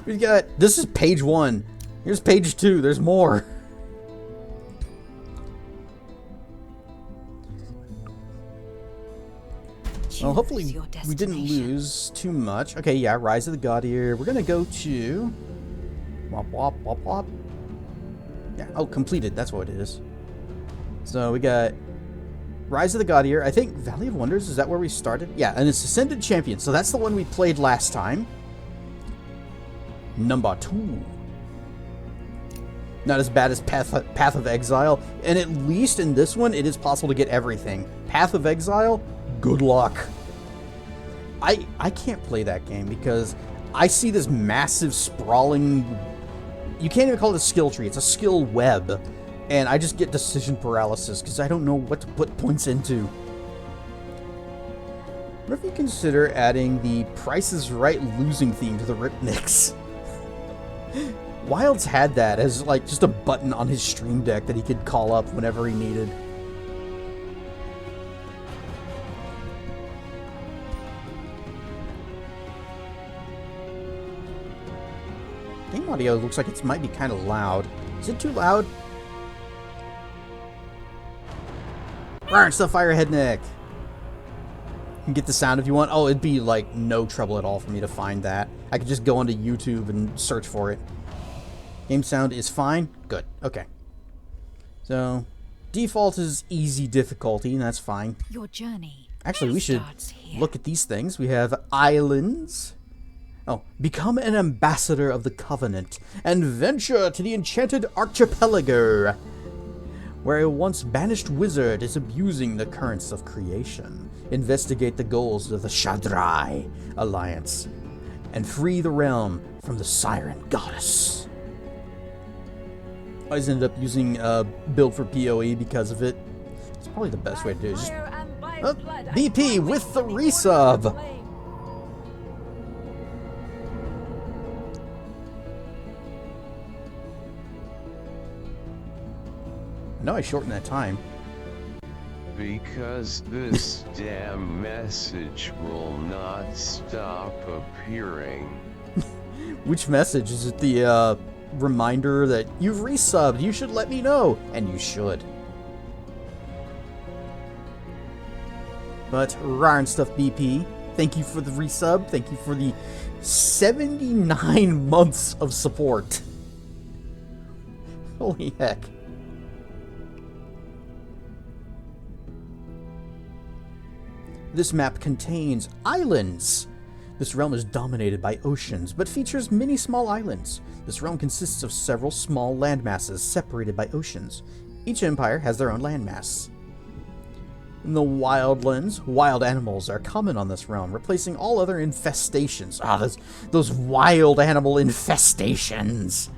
we got... This is page 1. Here's page 2. There's more. Well, hopefully we didn't lose too much. Okay, yeah, Rise of the Gaudier. We're gonna go to... Wop, wop, wop, wop. Yeah, oh, completed. That's what it is. So we got... Rise of the Gaudier. I think Valley of Wonders, is that where we started? Yeah, and it's Ascended Champion. So that's the one we played last time. Number 2. Not as bad as Path of Exile. And at least in this one, it is possible to get everything. Path of Exile, good luck. I can't play that game because I see this massive sprawling... You can't even call it a skill tree. It's a skill web. And I just get decision paralysis because I don't know what to put points into. What if you consider adding the Price is Right losing theme to the Ripniks? Wilds had that as like just a button on his stream deck that he could call up whenever he needed. Game audio looks like it might be kind of loud. Is it too loud? It's the Firehead Nick. You can get the sound if you want. Oh, it'd be like no trouble at all for me to find that. I could just go onto YouTube and search for it. Game sound is fine. Good. Okay. So, default is easy difficulty, and that's fine. Your journey. Actually, we should look at these things. We have islands. Oh, become an ambassador of the Covenant and venture to the enchanted archipelago, where a once banished wizard is abusing the currents of creation. Investigate the goals of the Shadrai Alliance and free the realm from the Siren Goddess. I always ended up using build for PoE because of it. It's probably the best way to do it. Just, BP with the resub! No, I shortened that time. Because this damn message will not stop appearing. Which message? Is it the reminder that you've resubbed? You should let me know. And you should. But Rarn Stuff BP, thank you for the resub. Thank you for the 79 months of support. Holy heck. This map contains islands. This realm is dominated by oceans, but features many small islands. This realm consists of several small landmasses separated by oceans. Each empire has their own landmass. In the wildlands, wild animals are common on this realm, replacing all other infestations. Those wild animal infestations.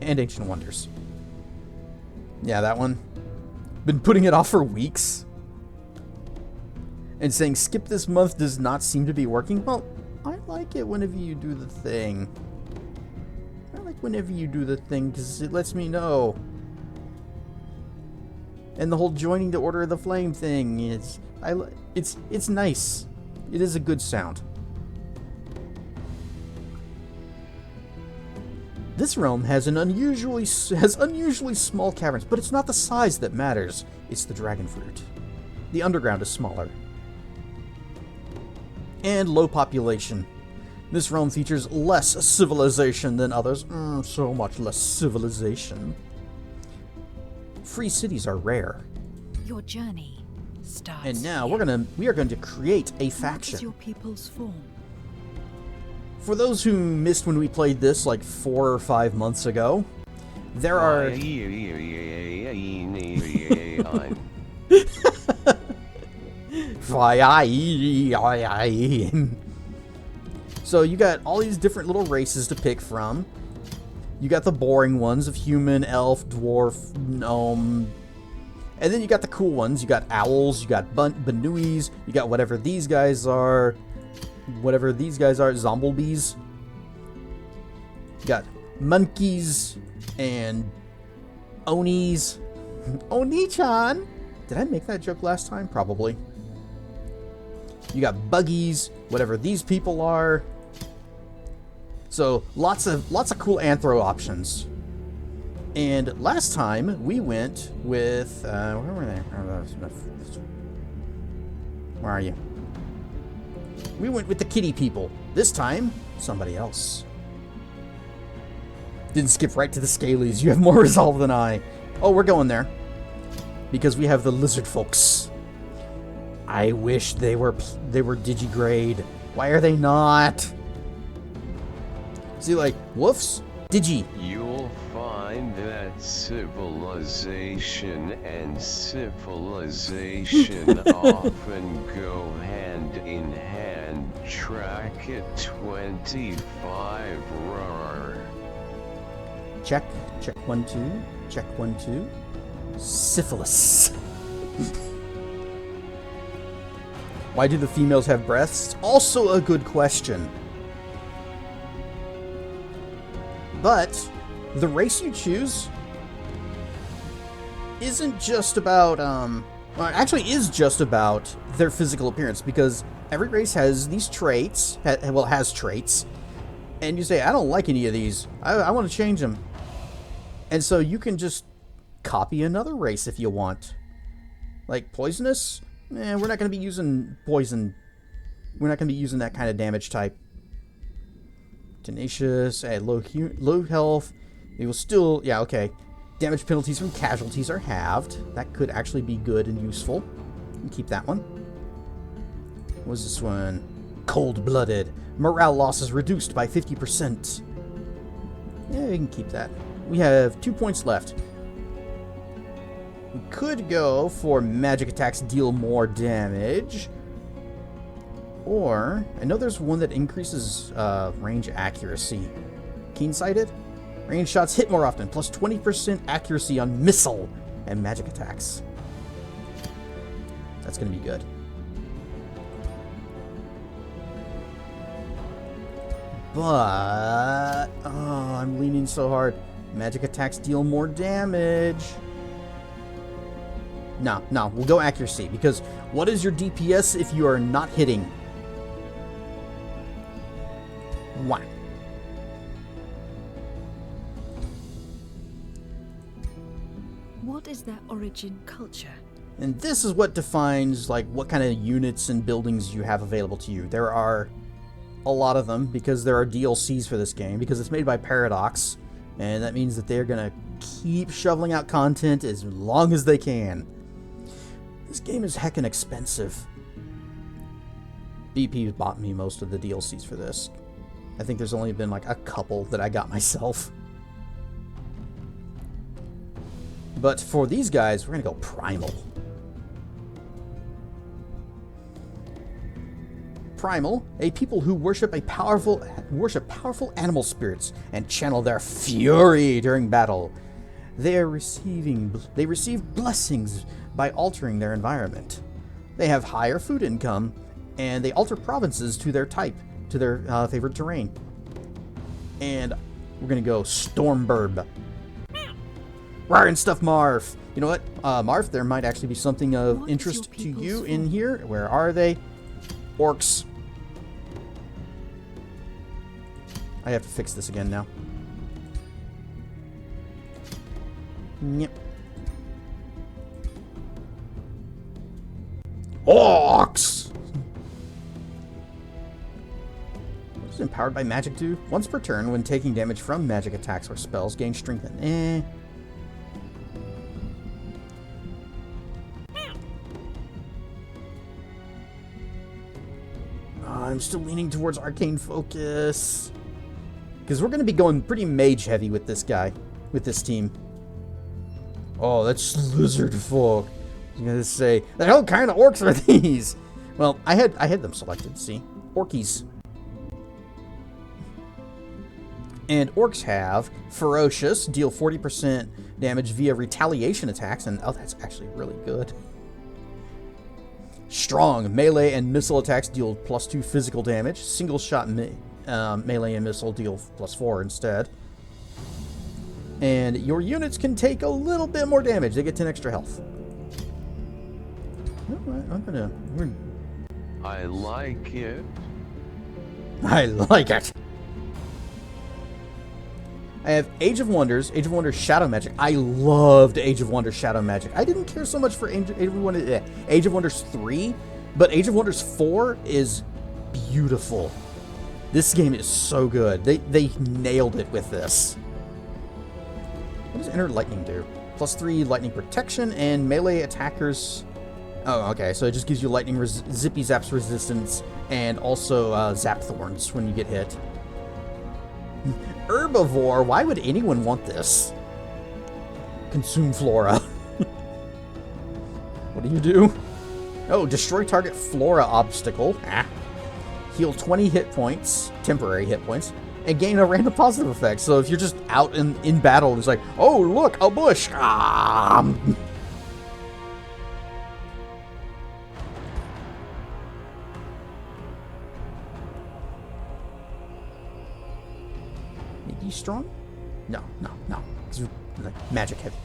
And Ancient Wonders. Yeah, that one. Been putting it off for weeks. And saying skip this month does not seem to be working. Well, I like it whenever you do the thing. I like whenever you do the thing because it lets me know. And the whole joining the Order of the Flame thing, it's nice. It is a good sound. This realm has unusually small caverns, but it's not the size that matters. It's the dragon fruit. The underground is smaller. And low population. This realm features less civilization than others. So much less civilization. Free cities are rare. Your journey starts. And now here. we are going to create a What faction. is your people's form? For those who missed when we played this like 4 or 5 months ago, there are So you got all these different little races to pick from. You got the boring ones of human, elf, dwarf, gnome. And then you got the cool ones. You got owls, you got Banuis, you got whatever these guys are. Whatever these guys are, Zomblebees. You got monkeys and Onis. Oni-chan! Did I make that joke last time? Probably. You got buggies, whatever these people are. So lots of cool anthro options. And last time we went with where were they? Where are you? We went with the kitty people. This time, somebody else. Didn't skip right to the scalies. You have more resolve than I. Oh, we're going there. Because we have the lizard folks. I wish they were digigrade. Why are they not? See, like, woofs? Digi. You'll find that civilization and civilization often go hand in hand. Track it 25 RAR. Check 1 2. Check 1 2. Syphilis. Why do the females have breasts? Also a good question. But the race you choose isn't just about, well, actually is just about their physical appearance, because every race has these traits, has traits, and you say, I don't like any of these, I want to change them. And so you can just copy another race if you want. Like poisonous? We're not going to be using poison. We're not going to be using that kind of damage type. Tenacious, low health. They will still, yeah, okay. Damage penalties from casualties are halved. That could actually be good and useful. You can keep that one. What was this one? Cold-blooded. Morale loss is reduced by 50%. Yeah, we can keep that. We have 2 points left. We could go for magic attacks deal more damage. Or, I know there's one that increases range accuracy. Keen-sighted? Range shots hit more often, plus 20% accuracy on missile and magic attacks. That's going to be good. But, oh, I'm leaning so hard. Magic attacks deal more damage. No, we'll go accuracy, because what is your DPS if you are not hitting? 1. What is their origin culture? And this is what defines like what kind of units and buildings you have available to you. There are a lot of them because there are DLCs for this game, because it's made by Paradox, and that means that they're gonna keep shoveling out content as long as they can. This game is heckin' expensive. BP bought me most of the DLCs for this. I think there's only been like a couple that I got myself. But for these guys, we're gonna go primal. Primal, a people who worship powerful animal spirits and channel their fury during battle. They receive blessings by altering their environment. They have higher food income, and they alter provinces to their type, to their favorite terrain. And we're gonna go Stormburb. Rar and stuff, Marv. You know what, Marv? There might actually be something of interest to you in here. Where are they? Orcs. I have to fix this again now. Yep. Orcs! What does empowered by magic do? Once per turn, when taking damage from magic attacks or spells, gain strength and I'm still leaning towards arcane focus. Because we're going to be going pretty mage heavy with this guy. With this team. Oh, that's lizard folk. I was going to say, the hell kind of orcs are these? Well, I had them selected, see? Orkies. And orcs have ferocious, deal 40% damage via retaliation attacks, and oh, that's actually really good. Strong, melee and missile attacks deal +2 physical damage. Single shot melee and missile deal +4 instead. And your units can take a little bit more damage. They get 10 extra health. I like it. I like it. I have Age of Wonders Shadow Magic. I loved Age of Wonders Shadow Magic. I didn't care so much for Age of Wonders 3, but Age of Wonders 4 is beautiful. This game is so good. They nailed it with this. What does Inner Lightning do? +3 lightning protection and melee attackers. Oh, okay. So it just gives you lightning zippy zaps resistance and also zap thorns when you get hit. Herbivore, why would anyone want this? Consume flora. What do you do? Oh, destroy target flora obstacle. Heal 20 hit points, temporary hit points, and gain a random positive effect. So if you're just out in battle, it's like, oh, look, a bush. Strong? No. Magic heavy.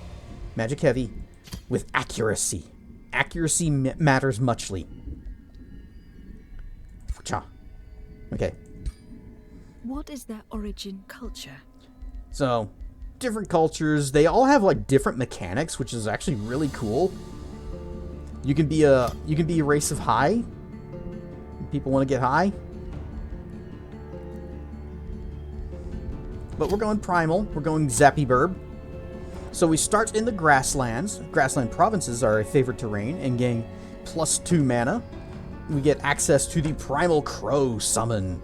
Magic heavy with accuracy. Accuracy matters muchly. Cha. Okay. What is their origin culture? So, different cultures, they all have like different mechanics, which is actually really cool. You can be a race of high. People want to get high. But we're going primal. We're going Zappy Burb. So we start in the grasslands. Grassland provinces are a favorite terrain and gain +2 mana. We get access to the Primal Crow summon.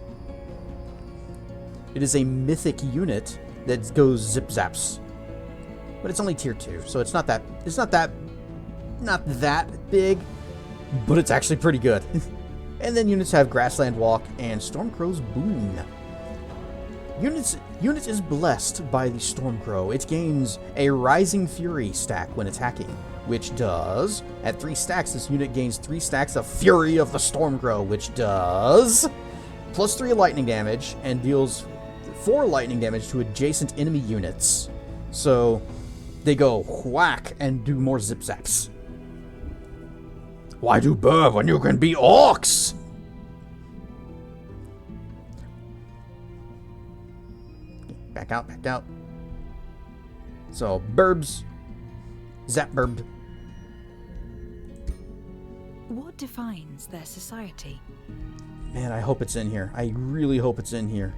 It is a mythic unit that goes zip zaps. But it's only tier 2, so it's not that big, but it's actually pretty good. And then units have Grassland Walk and Stormcrow's Boon. Unit is blessed by the Stormcrow. It gains a Rising Fury stack when attacking, which does, at 3 stacks, this unit gains 3 stacks of Fury of the Stormcrow, which does +3 lightning damage and deals 4 lightning damage to adjacent enemy units. So they go whack and do more zip zaps. Why do Burb when you can be orcs? Back out. So, Burbs. Zap Burb. What defines their society? Man, I hope it's in here. I really hope it's in here.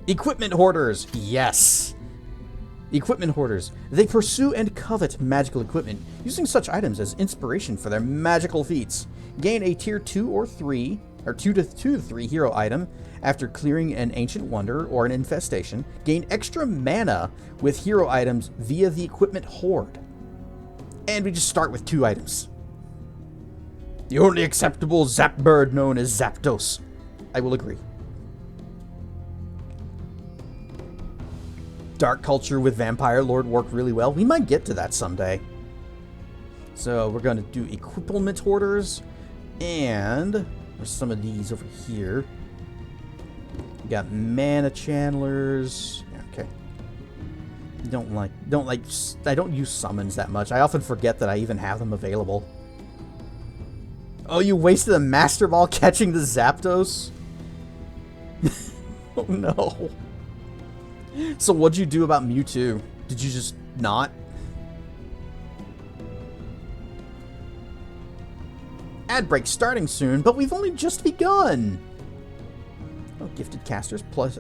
Equipment hoarders. Yes. Equipment hoarders. They pursue and covet magical equipment, using such items as inspiration for their magical feats. Gain a tier 2 or 3, or 2 to 3 hero item after clearing an ancient wonder or an infestation. Gain extra mana with hero items via the equipment hoard. And we just start with 2 items. The only acceptable zap bird known as Zapdos. I will agree. Dark culture with Vampire Lord work really well. We might get to that someday. So we're going to do equipment hoarders. And there's some of these over here. We got mana channelers. Okay. I don't use summons that much. I often forget that I even have them available. Oh, you wasted a Master Ball catching the Zapdos? Oh no. So what'd you do about Mewtwo? Did you just not? Ad break starting soon, but we've only just begun. Oh, gifted casters plus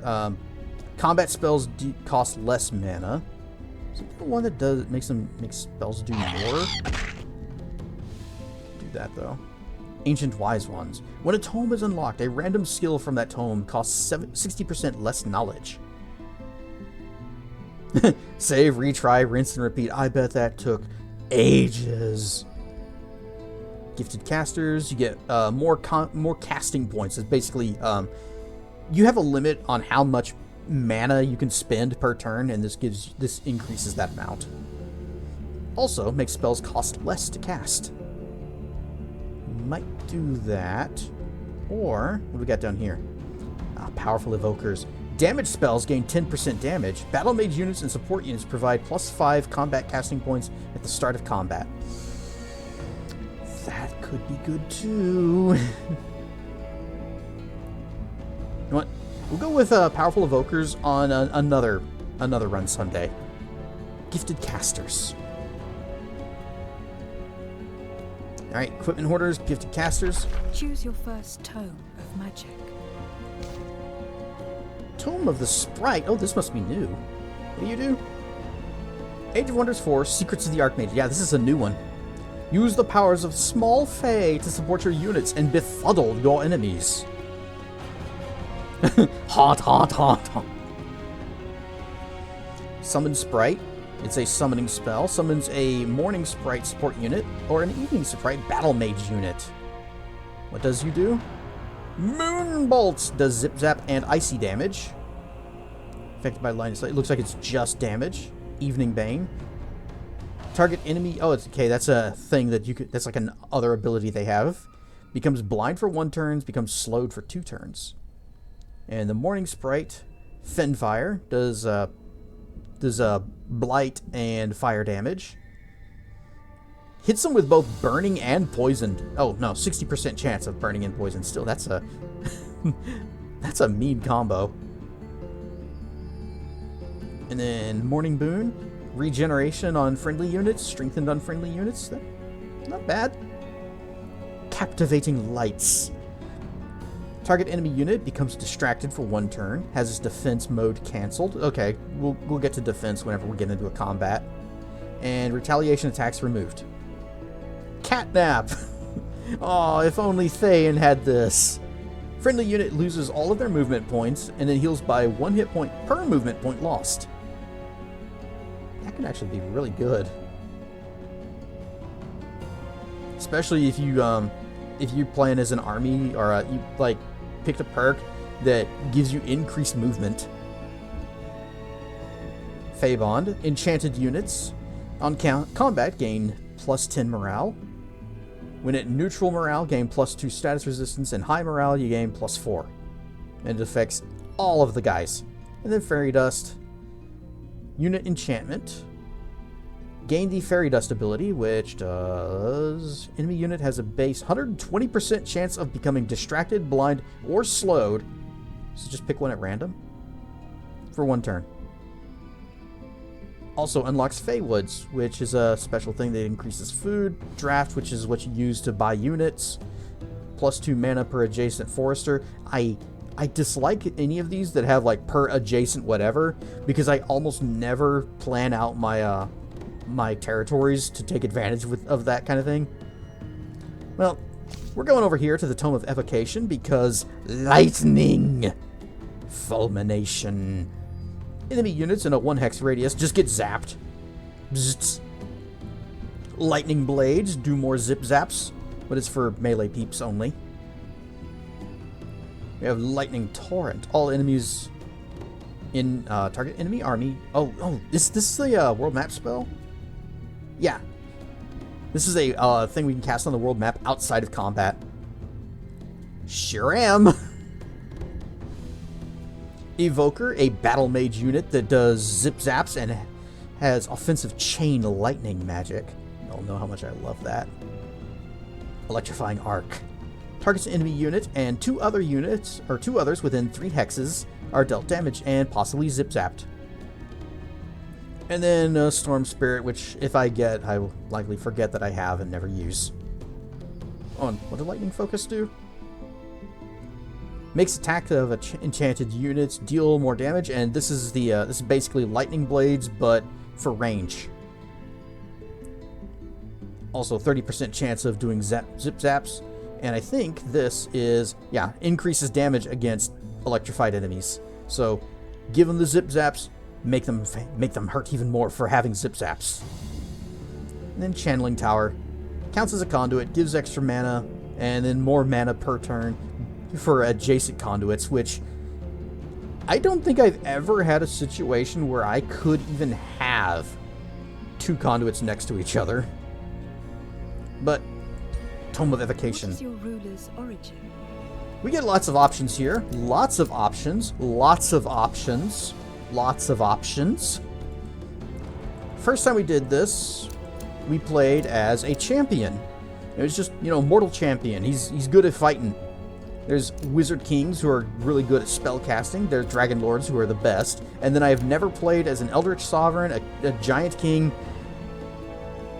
combat spells cost less mana. Is it the one that makes spells do more? Do that though. Ancient Wise Ones. When a tome is unlocked, a random skill from that tome costs 60% less knowledge. Save, retry, rinse, and repeat. I bet that took ages. Gifted casters, you get more casting points. It's basically you have a limit on how much mana you can spend per turn, and this increases that amount. Also, makes spells cost less to cast. Might do that. Or, what do we got down here? Powerful Evokers. Damage spells gain 10% damage. Battle mage units and support units provide +5 combat casting points at the start of combat. That could be good too. You know what? We'll go with Powerful Evokers on another run someday. Gifted Casters. Alright, Equipment Hoarders, Gifted Casters. Choose your first tome of magic. Tome of the Sprite. Oh, this must be new. What do you do? Age of Wonders 4, Secrets of the Archmage. Yeah, this is a new one. Use the powers of Small Fae to support your units and befuddle your enemies. Hot, hot, hot, hot. Summon Sprite. It's a summoning spell. Summons a Morning Sprite support unit or an Evening Sprite battle mage unit. What does you do? Moonbolt does zip zap and icy damage. Affected by line of sight. It looks like it's just damage. Evening Bane. Target enemy. Oh, it's okay. That's a thing that you could. That's like an other ability they have. Becomes blind for 1 turn. Becomes slowed for 2 turns. And the Morning Sprite, Fenfire, does blight and fire damage. Hits them with both burning and poisoned. Oh no, 60% chance of burning and poison. Still, that's a that's a mean combo. And then Morning Boon, regeneration on friendly units, strengthened on friendly units. Not bad. Captivating Lights. Target enemy unit becomes distracted for 1 turn. Has its defense mode cancelled. Okay, we'll get to defense whenever we get into a combat. And retaliation attacks removed. Catnap. Oh, if only Thayan had this. Friendly unit loses all of their movement points and then heals by 1 hit point per movement point lost. That can actually be really good. Especially if you're playing as an army or you like picked a perk that gives you increased movement. Feybond, enchanted units on combat gain +10 morale. When at neutral morale, gain +2 status resistance, and high morale, you gain +4. And it affects all of the guys. And then Fairy Dust, unit enchantment. Gain the Fairy Dust ability, which does... Enemy unit has a base 120% chance of becoming distracted, blind, or slowed. So just pick one at random. For 1 turn. Also unlocks Feywoods, which is a special thing that increases food. Draft, which is what you use to buy units. +2 mana per adjacent forester. I dislike any of these that have like per adjacent whatever, because I almost never plan out my my territories to take advantage of that kind of thing. Well, we're going over here to the Tome of Evocation because lightning fulmination. Enemy units in a 1 hex radius just get zapped. Bzzzt. Lightning blades do more zip zaps, but it's for melee peeps only. We have lightning torrent. All enemies in target enemy army. Oh, is this the world map spell? Yeah. This is a thing we can cast on the world map outside of combat. Sure am. Evoker, a battle mage unit that does zip zaps and has offensive chain lightning magic. You all know how much I love that. Electrifying Arc. Targets an enemy unit and 2 other units, or 2 others within 3 hexes are dealt damage and possibly zip zapped. And then Storm Spirit, which if I get, I will likely forget that I have and never use. On what did lightning focus do? Makes attack of enchanted units deal more damage, and this is the this is basically lightning blades, but for range. Also, 30% chance of doing zip zaps, and I think this is increases damage against electrified enemies. So, give them the zip zaps, make them hurt even more for having zip zaps. And then channeling tower counts as a conduit, gives extra mana, and then more mana per turn for adjacent conduits, which I don't think I've ever had a situation where I could even have two conduits next to each other. But Tome of Evocation. What is your ruler's origin? We get lots of options here. Lots of options. Lots of options. Lots of options. First time we did this, we played as a champion. It was just, mortal champion. He's good at fighting. There's Wizard Kings who are really good at spell casting. There's Dragon Lords who are the best. And then I've never played as an Eldritch Sovereign, a Giant King,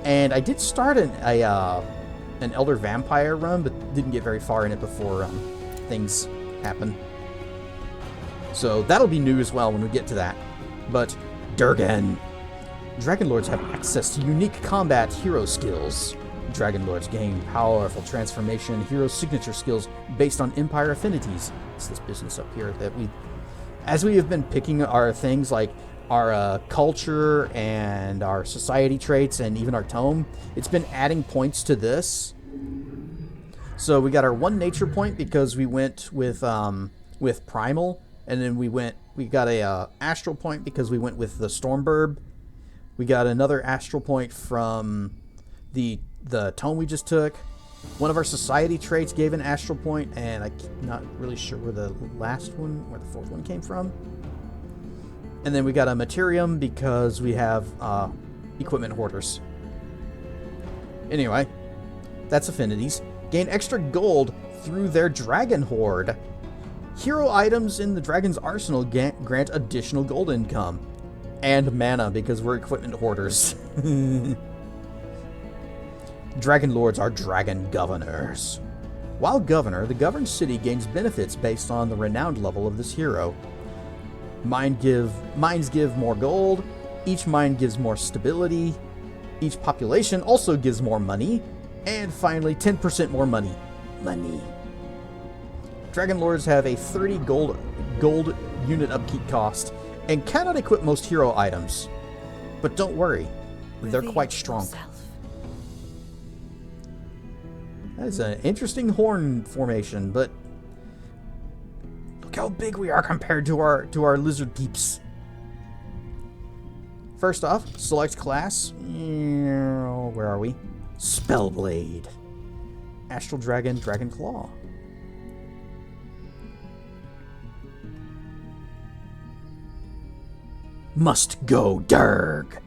and I did start an Elder Vampire run, but didn't get very far in it before things happen. So that'll be new as well when we get to that. But Durgan. Dragon Lords have access to unique combat hero skills. Dragon Lords gain powerful transformation hero signature skills based on Empire affinities. It's this business up here that as we have been picking our things like our culture and our society traits and even our tome, it's been adding points to this. So we got our one nature point because we went with primal, and then we got a astral point because we went with the Stormburb. We got another astral point from the tome we just took. One of our society traits gave an astral point, and I'm not really sure where the fourth one came from. And then we got a Materium because we have equipment hoarders. Anyway, that's affinities. Gain extra gold through their Dragon Hoard. Hero items in the Dragon's Arsenal grant additional gold income. And mana because we're equipment hoarders. Dragon Lords are Dragon Governors. While Governor, the governed city gains benefits based on the renowned level of this hero. Mines give more gold. Each mine gives more stability. Each population also gives more money. And finally, 10% more money. Dragon Lords have a 30 gold unit upkeep cost and cannot equip most hero items. But don't worry, they're quite strong. Yourself. That is an interesting horn formation, but look how big we are compared to our lizard peeps. First off, select class. Where are we? Spellblade. Astral Dragon, Dragon Claw. Must go Durg.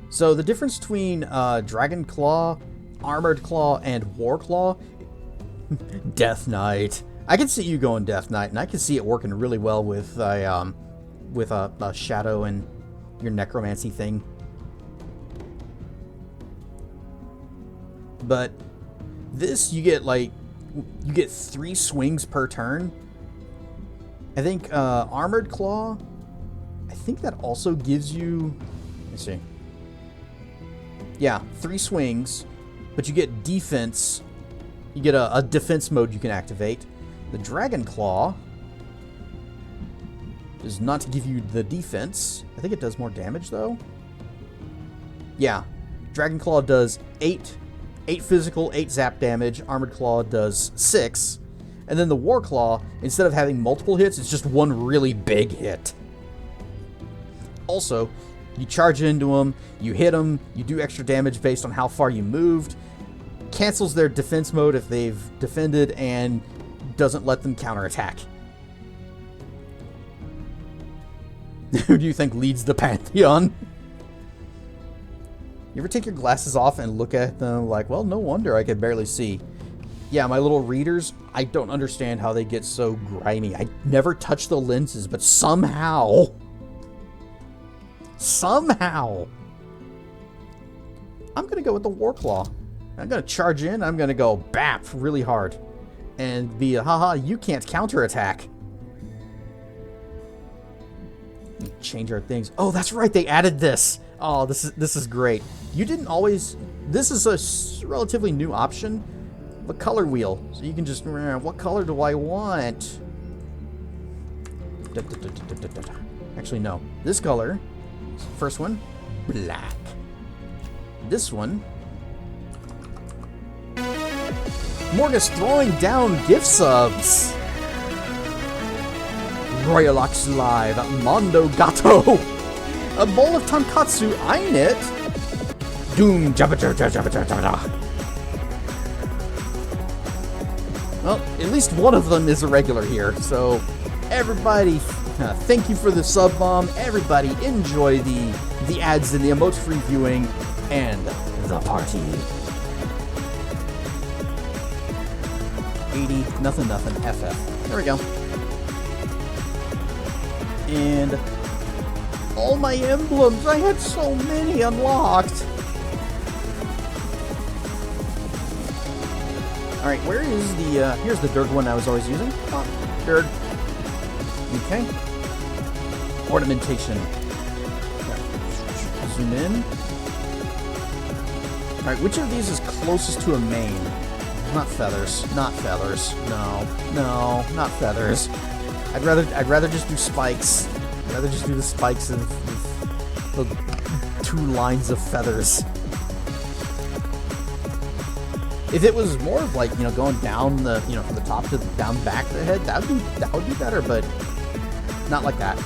So the difference between Dragon Claw, Armored Claw, and War Claw, Death Knight. I can see you going Death Knight, and I can see it working really well with a Shadow and your Necromancy thing. But this, you get 3 swings per turn. I think Armored Claw, I think that also gives you, let's see. Yeah, 3 swings, but you get defense. You get a defense mode you can activate. The Dragon Claw does not give you the defense. I think it does more damage, though. Yeah, Dragon Claw does 8 physical, 8 zap damage. Armored Claw does 6. And then the War Claw, instead of having multiple hits, it's just one really big hit. Also, you charge into them, you hit them, you do extra damage based on how far you moved. Cancels their defense mode if they've defended and doesn't let them counterattack. Who do you think leads the Pantheon? You ever take your glasses off and look at them like, well, no wonder I could barely see. Yeah, my little readers, I don't understand how they get so grimy. I never touch the lenses, but somehow, I'm going to go with the War Claw. I'm gonna charge in. I'm gonna go bap really hard, and be a haha. You can't counterattack. Change our things. Oh, that's right. They added this. Oh, this is great. You didn't always. This is a relatively new option, the color wheel. So you can just. What color do I want? Actually, no. This color. First one, black. This one. Morgus throwing down gift subs. Royalox Live, Mondo Gato. A bowl of tonkatsu, Einit. Doom, jabba jabba jabba jabba jabba. Well, at least one of them is a regular here, so everybody, thank you for the sub bomb. Everybody enjoy the ads and the emotes free viewing and the party. 80, nothing, FF. There we go. And all my emblems, I had so many unlocked. Alright, where is the, here's the Dirg one I was always using. Oh, Dirg. Okay. Ornamentation. Okay. Zoom in. Alright, which of these is closest to a main? Not feathers. Not feathers. No. No, not feathers. I'd rather just do spikes. I'd rather just do the spikes and the 2 lines of feathers. If it was more of like, going down the, from the top to down back of the head, that would be better, but not like that.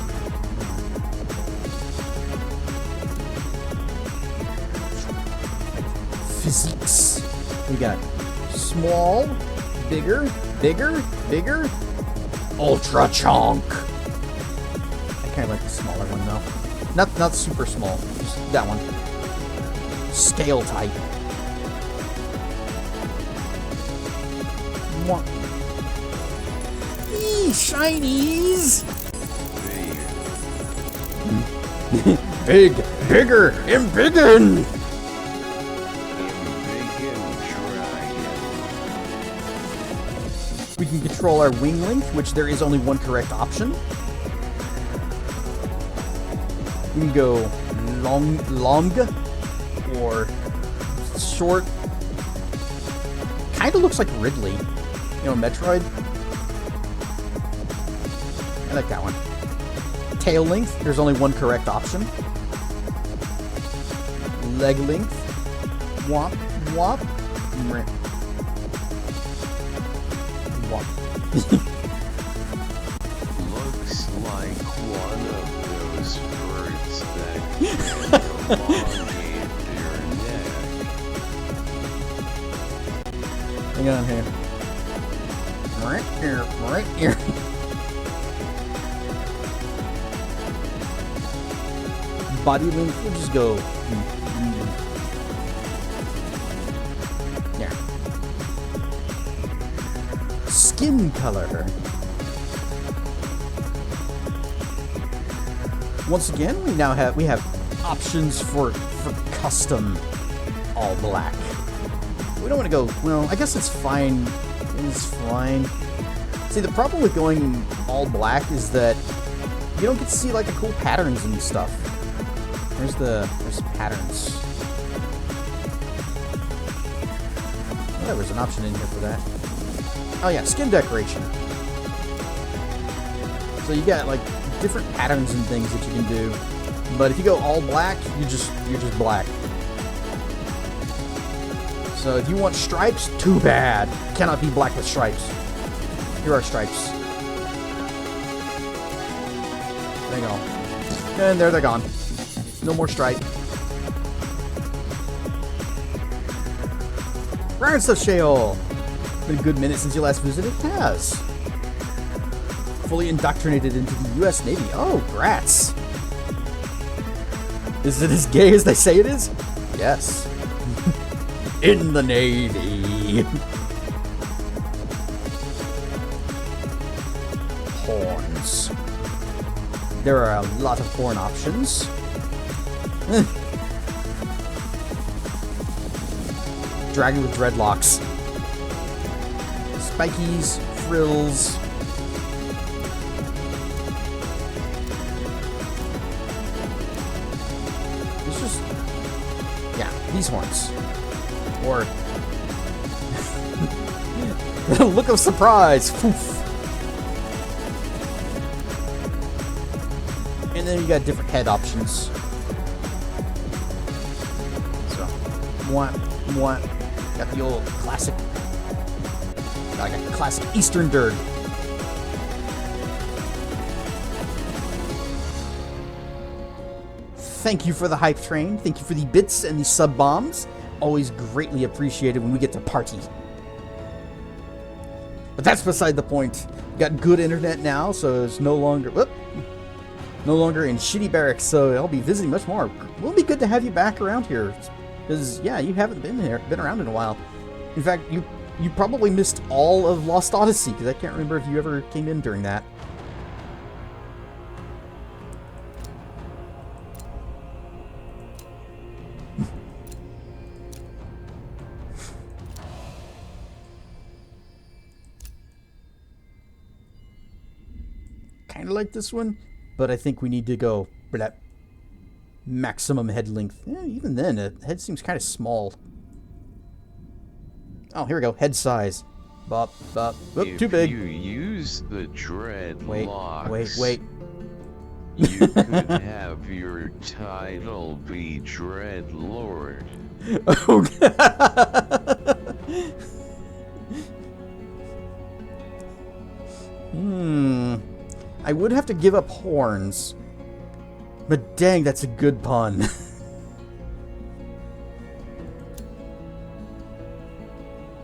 Physiques. We got small, bigger, ultra chunk. I kind of like the smaller one though. Not super small, just that one. Scale type. Eee, shinies! Big, bigger, embiggen! We can control our wing length, which there is only one correct option. We can go long, or short. Kind of looks like Ridley. Metroid. I like that one. Tail length, there's only one correct option. Leg length. Womp, womp. Womp. Looks like one of those birds that can elongate their neck. Hang on here. Right here, right here. Body length, we'll just go. Yeah. Skin color. Once again, we have options for custom all black. We don't want to go. Well, I guess it's fine. It's fine. See, the problem with going all black is that you don't get to see like the cool patterns and stuff. There's patterns. Oh, there was an option in here for that. Oh yeah, skin decoration. So you got like different patterns and things that you can do. But if you go all black, you're just black. So if you want stripes, too bad. Cannot be black with stripes. Here are stripes. There you go. And there they're gone. No more stripe. Ryan Stuff Shale. Been a good minute since you last visited. It has. Fully indoctrinated into the U.S. Navy. Oh, grats. Is it as gay as they say it is? Yes. In the Navy. Horns. There are a lot of horn options. Dragon with dreadlocks. Spikies, frills. It's just, yeah, these horns. Or look of surprise. Poof. And then you got different head options. So, what? Got the old classic. Like a classic Eastern Dirge. Thank you for the hype train. Thank you for the bits and the sub bombs. Always greatly appreciated when we get to party. But that's beside the point. Got good internet now, so it's no longer in shitty barracks. So I'll be visiting much more. It'll be good to have you back around here, because yeah, you haven't been around in a while. In fact, you probably missed all of Lost Odyssey, because I can't remember if you ever came in during that. Kind of like this one, but I think we need to go for that maximum head length. Yeah, even then, the head seems kind of small. Oh, here we go. Head size. Bop, bop. Oop, too big. If you use the dreadlocks, Wait. you could have your title be Dreadlord. I would have to give up horns. But dang, that's a good pun.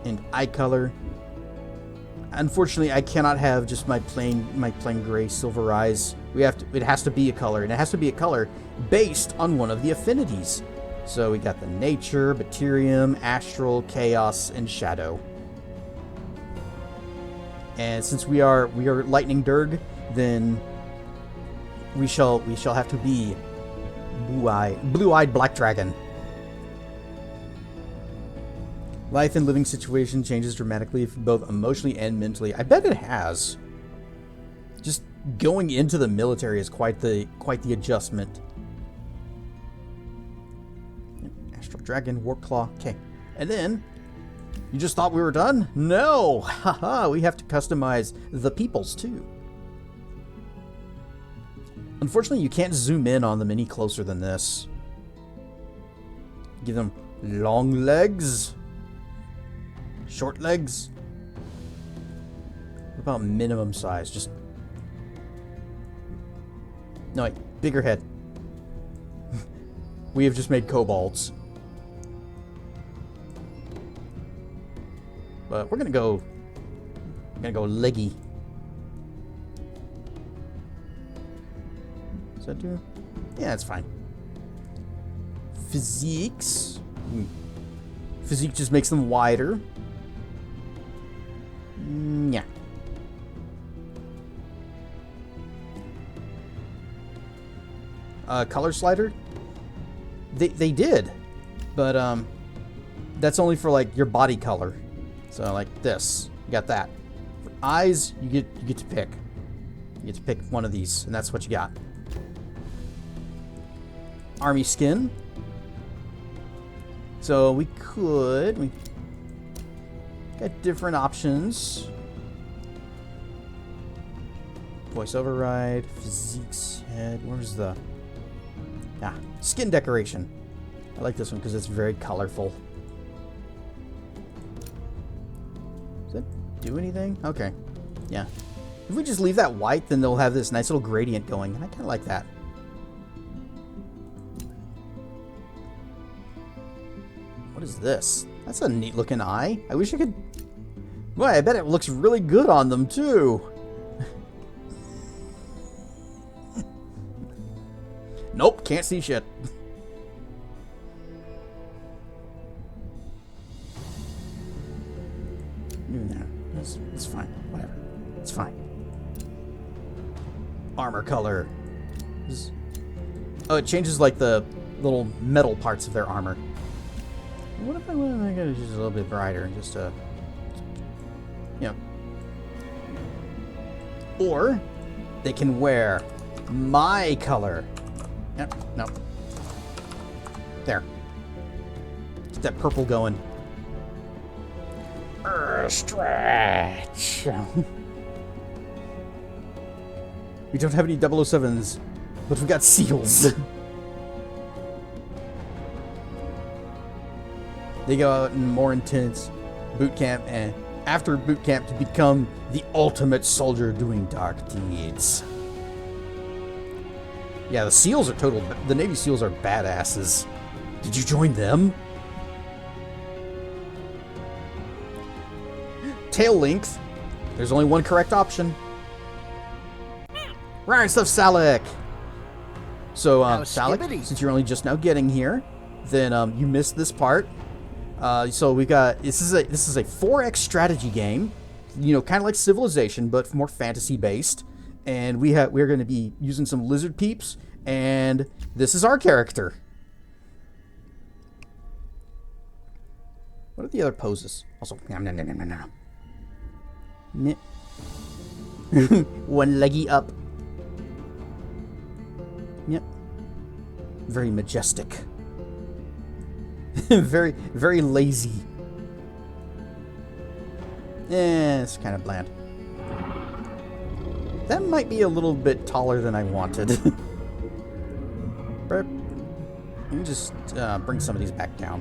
And eye color. Unfortunately, I cannot have just my plain gray silver eyes. It has to be a color, and it has to be a color based on one of the affinities. So we got the nature, Baterium, astral, chaos, and shadow. And since we are lightning Durg, then we shall have to be blue-eyed black dragon. Life and living situation changes dramatically, both emotionally and mentally. I bet it has. Just going into the military is quite the adjustment. Astral Dragon, Warclaw. Okay, and then you just thought we were done? No, haha. We have to customize the peoples too. Unfortunately, you can't zoom in on them any closer than this. Give them long legs. Short legs? What about minimum size? Just... No, wait. Bigger head. We have just made kobolds. But we're gonna go leggy. Does that do? Yeah, that's fine. Physiques. Physique just makes them wider. Yeah. Color slider? They did. But that's only for like your body color. So like this. You got that. For eyes, you get to pick. You get to pick one of these, and that's what you got. Army skin. So we got different options. Voice override, physiques head. Where's the skin decoration? I like this one because it's very colorful. Does that do anything? Okay. Yeah. If we just leave that white, then they'll have this nice little gradient going, and I kind of like that. What is this? That's a neat looking eye. I wish I could... Boy, I bet it looks really good on them too. Nope, can't see shit. No, it's fine. Whatever. It's fine. Armor color. Oh, it changes like the little metal parts of their armor. What if I want to just a little bit brighter, just you know. Or they can wear my color. Yep, no. There. Get that purple going. Stretch. We don't have any 007s, but we got seals. They go out in more intense boot camp and after boot camp to become the ultimate soldier doing dark deeds. Yeah, the SEALs are the Navy SEALs are badasses. Did you join them? Tail length. There's only one correct option. Right stuff, Salak. So, Salak, since you're only just now getting here, then you missed this part. So we got this is a 4X strategy game, you know, kind of like Civilization, but more fantasy based. And we're going to be using some lizard peeps, and this is our character. What are the other poses? Also, one leggy up. Yep. Very majestic. very, very lazy. It's kind of bland. That might be a little bit taller than I wanted. Let me just bring some of these back down.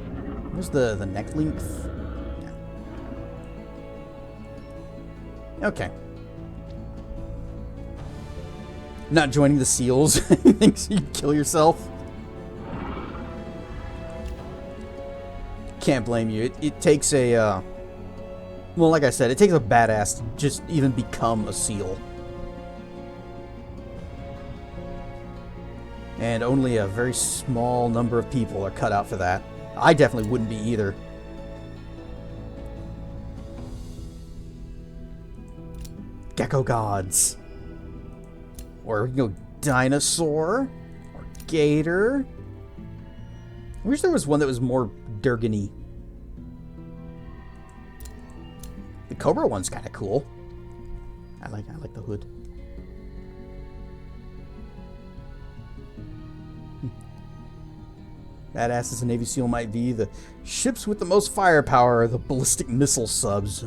Where's the neck length? Yeah. Okay. Not joining the SEALs. Thinks you'd kill yourself. Can't blame you. It takes a, well, like I said, it takes a badass to just even become a SEAL. And only a very small number of people are cut out for that. I definitely wouldn't be either. Gecko gods. Or we can go dinosaur. Or gator. I wish there was one that was more Durgan-y. The Cobra one's kind of cool. I like the hood. Badass as a Navy SEAL might be, the ships with the most firepower are the ballistic missile subs.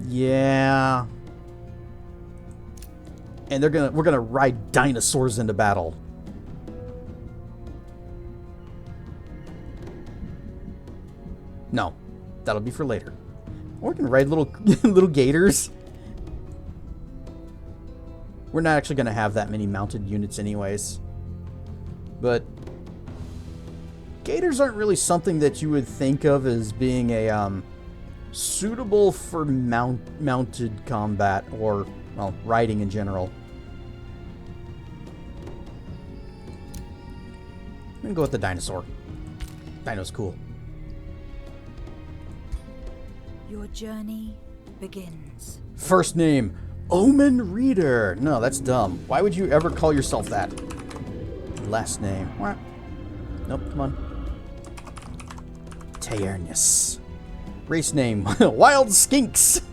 Yeah. And we're gonna ride dinosaurs into battle. No, that'll be for later. Or we can ride little little gators. We're not actually going to have that many mounted units anyways. But gators aren't really something that you would think of as being a suitable for mounted combat or, well, riding in general. I'm going to go with the dinosaur. Dino's cool. Your journey begins. First name, Omen Reader. No, that's dumb. Why would you ever call yourself that? Last name. What? Nope, come on. Tayernus. Race name, Wild Skinks.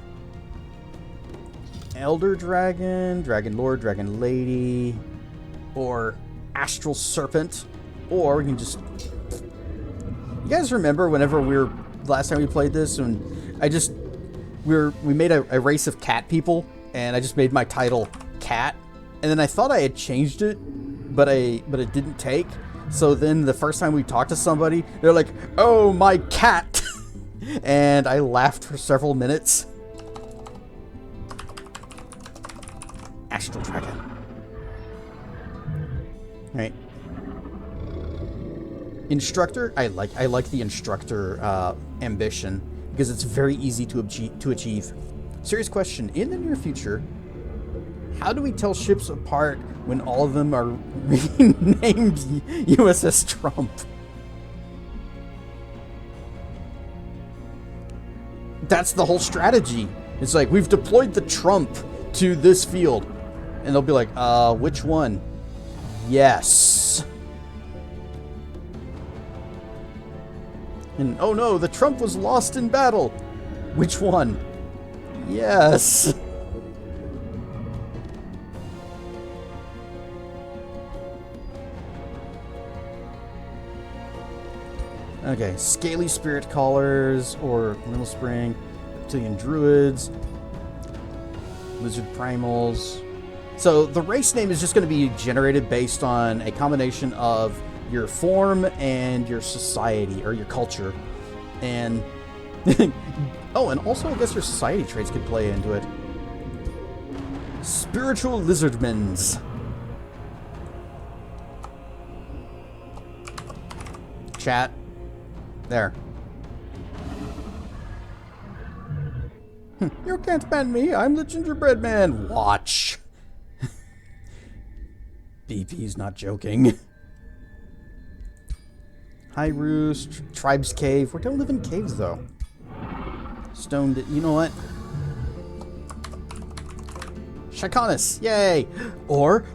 Elder Dragon, Dragon Lord, Dragon Lady, or Astral Serpent. Or we can just... You guys remember whenever last time we played this, and we made a race of cat people, and I just made my title Cat, and then I thought I had changed it, but it didn't take. So then the first time we talked to somebody, they're like, "Oh, my cat," and I laughed for several minutes. Astral Dragon. All right. Instructor. I like the instructor ambition because it's very easy to achieve. Serious question. In the near future, how do we tell ships apart when all of them are named USS Trump? That's the whole strategy. It's like, we've deployed the Trump to this field. And they'll be like, which one? Yes. And oh no, the Trump was lost in battle. Which one? Yes. Okay, scaly spirit callers or Middle Spring, reptilian druids, lizard primals. So the race name is just going to be generated based on a combination of your form and your society or your culture. And oh, and also I guess your society traits could play into it. Spiritual lizardmans. Chat. There. You can't ban me. I'm the gingerbread man. Watch. BP's not joking. High Roost, Tribes Cave. We don't live in caves, though. Stoned. You know what? Shakonis. Yay. Or.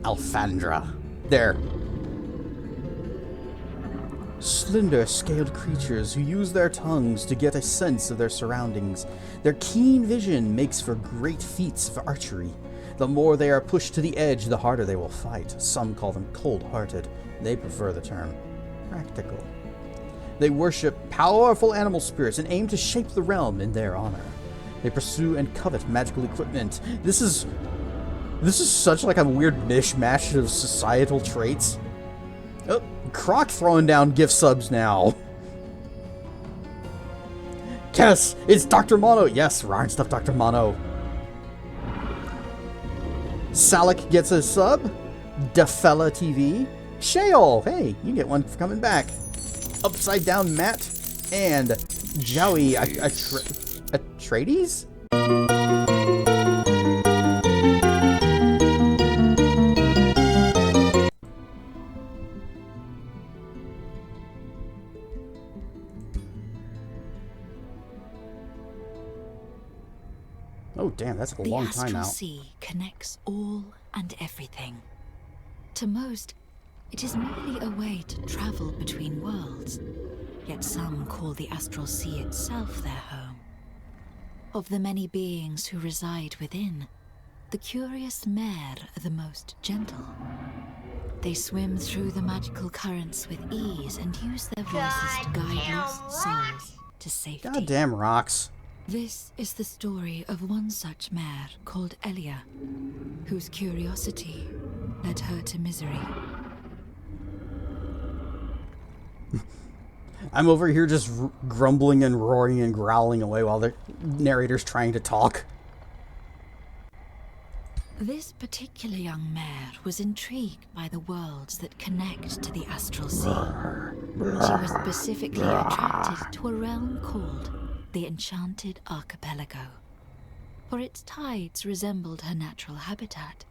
Alfandra. There. Slender, scaled creatures who use their tongues to get a sense of their surroundings. Their keen vision makes for great feats of archery. The more they are pushed to the edge, the harder they will fight. Some call them cold-hearted. They prefer the term practical. They worship powerful animal spirits and aim to shape the realm in their honor. They pursue and covet magical equipment. This is such like a weird mishmash of societal traits. Oh, Croc throwing down gift subs now. Yes, it's Dr. Mono. Yes, Ryan stuff Dr. Mono. Salik gets a sub. Defella TV. Shale, hey, you get one for coming back. Upside Down Matt. And Joey Atreides? Oh, damn, that's a long time The out. astral sea connects all and everything. To most, it is merely a way to travel between worlds. Yet some call the astral sea itself their home. Of the many beings who reside within, the curious mare are the most gentle. They swim through the magical currents with ease and use their voices to guide lost souls to safety. Goddamn rocks. This is the story of one such mare called Elia, whose curiosity led her to misery. I'm over here just grumbling and roaring and growling away while the narrator's trying to talk. This particular young mare was intrigued by the worlds that connect to the astral sea. She was specifically attracted to a realm called the Enchanted Archipelago, for its tides resembled her natural habitat,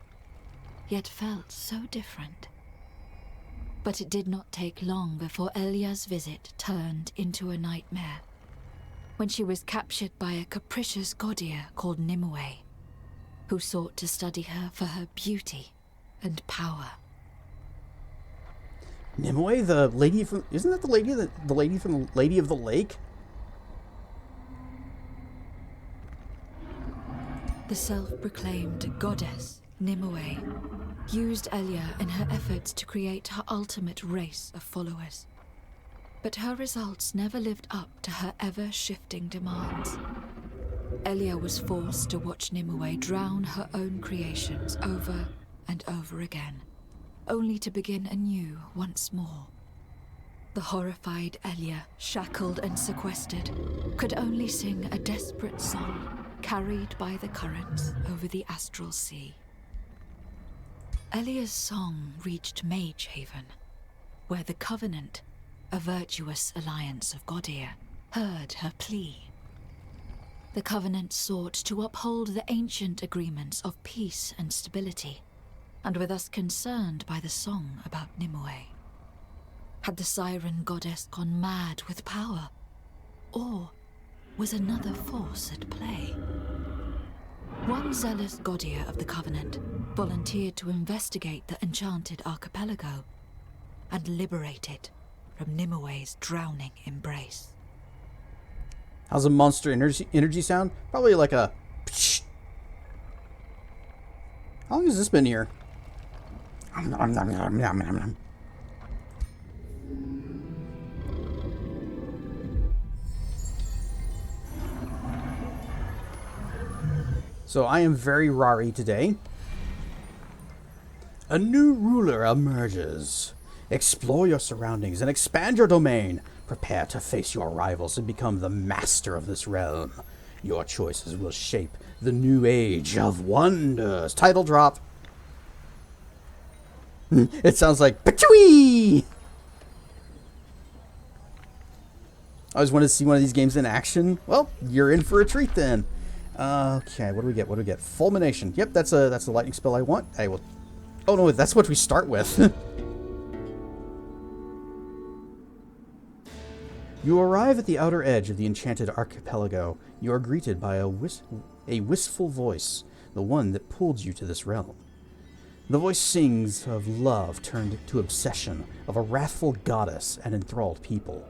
yet felt so different. But it did not take long before Elia's visit turned into a nightmare, when she was captured by a capricious Gaudier called Nimue, who sought to study her for her beauty and power. Nimue, the lady from... Isn't that the lady from the Lady of the Lake? The self-proclaimed goddess, Nimue, used Elia in her efforts to create her ultimate race of followers. But her results never lived up to her ever-shifting demands. Elia was forced to watch Nimue drown her own creations over and over again, only to begin anew once more. The horrified Elia, shackled and sequestered, could only sing a desperate song, carried by the currents over the astral sea. Elia's song reached Mage Haven, where the Covenant, a virtuous alliance of Gaudier, heard her plea. The Covenant sought to uphold the ancient agreements of peace and stability, and were thus concerned by the song about Nimue. Had the siren goddess gone mad with power, or was another force at play? One zealous Gaudier of the Covenant volunteered to investigate the Enchanted Archipelago and liberate it from Nimue drowning embrace. How's a monster energy sound? Probably like a... Psh. How long has this been here? So I am very rari today. A new ruler emerges. Explore your surroundings and expand your domain. Prepare to face your rivals and become the master of this realm. Your choices will shape the new age of wonders. Title drop. It sounds like Pachooey! I always wanted to see one of these games in action. Well, you're in for a treat then. Okay, what do we get? What do we get? Fulmination. Yep, that's the lightning spell I want. I will. Oh no, that's what we start with. You arrive at the outer edge of the enchanted archipelago. You are greeted by a wistful voice, the one that pulled you to this realm. The voice sings of love turned to obsession, of a wrathful goddess and enthralled people,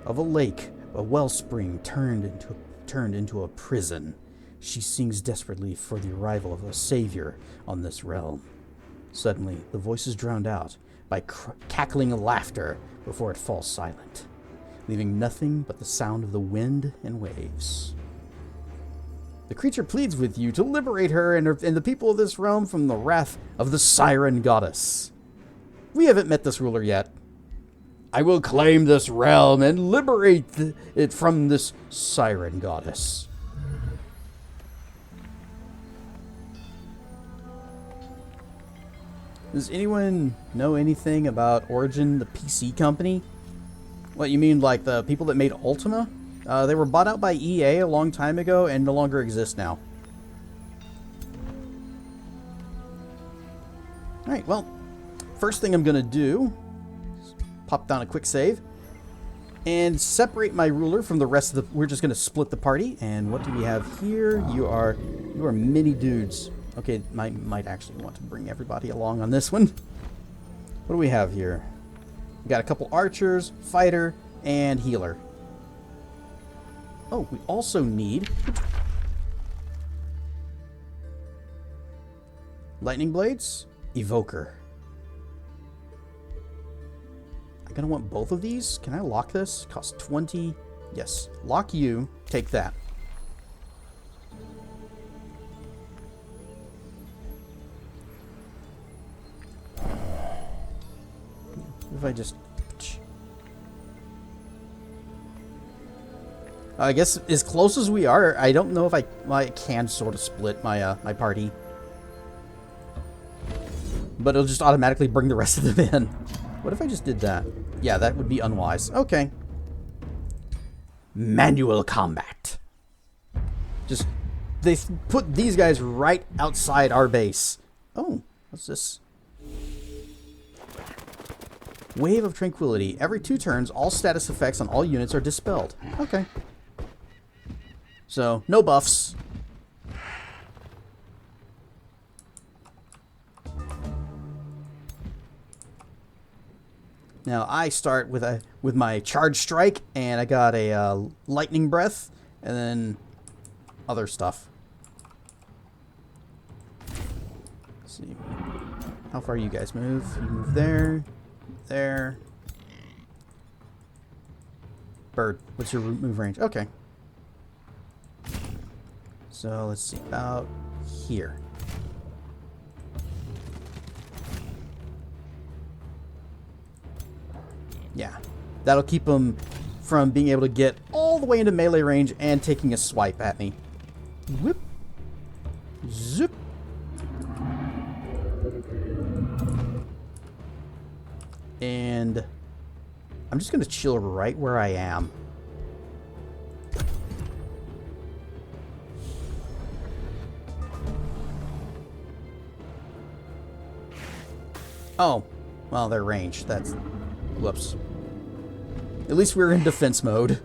of a lake, a wellspring turned into a prison. She sings desperately for the arrival of a savior on this realm. Suddenly, the voice is drowned out by cackling laughter before it falls silent, leaving nothing but the sound of the wind and waves. The creature pleads with you to liberate her and the people of this realm from the wrath of the siren goddess. We haven't met this ruler yet. I will claim this realm and liberate it from this siren goddess. Does anyone know anything about Origin, the PC company? What, you mean like the people that made Ultima? They were bought out by EA a long time ago and no longer exist now. Alright, well, first thing I'm going to do is pop down a quick save and separate my ruler from the rest of the... We're just going to split the party. And what do we have here? You are mini dudes. Okay, might actually want to bring everybody along on this one. What do we have here? We got a couple archers, fighter, and healer. Oh, we also need lightning blades, evoker. I'm gonna want both of these. Can I lock this? Cost 20. Yes, lock you. Take that. If I just... I guess as close as we are, I don't know if I can sort of split my my party. But it'll just automatically bring the rest of them in. What if I just did that? Yeah, that would be unwise. Okay. Manual combat. Just, they put these guys right outside our base. Oh, what's this? Wave of Tranquility. Every 2 turns, all status effects on all units are dispelled. Okay. So, no buffs. Now, I start with my Charge Strike, and I got a Lightning Breath, and then other stuff. Let's see. How far you guys move? You move there. There. Bird, what's your move range? Okay. So let's see, about here. Yeah, that'll keep them from being able to get all the way into melee range and taking a swipe at me. Whoop. Zip. And I'm just going to chill right where I am. Oh, well, they're ranged. That's... Whoops. At least we're in defense mode.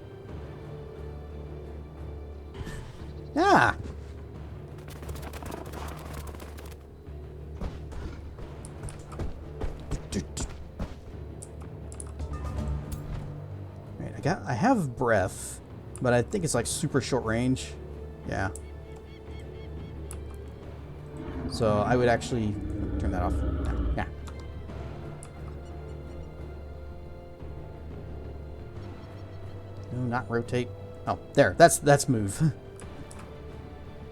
Ah! I have breath, but I think it's like super short range. Yeah. So I would actually turn that off. Yeah. No, not rotate. Oh, there. That's move.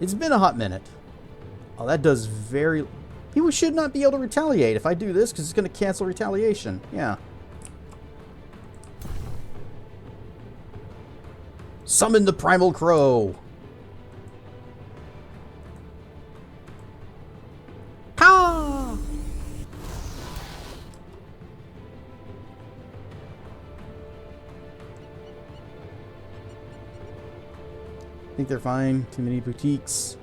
It's been a hot minute. Oh, that does very... He should not be able to retaliate if I do this, because it's going to cancel retaliation. Yeah. Summon the Primal Crow. Ha! I think they're fine. Too many boutiques.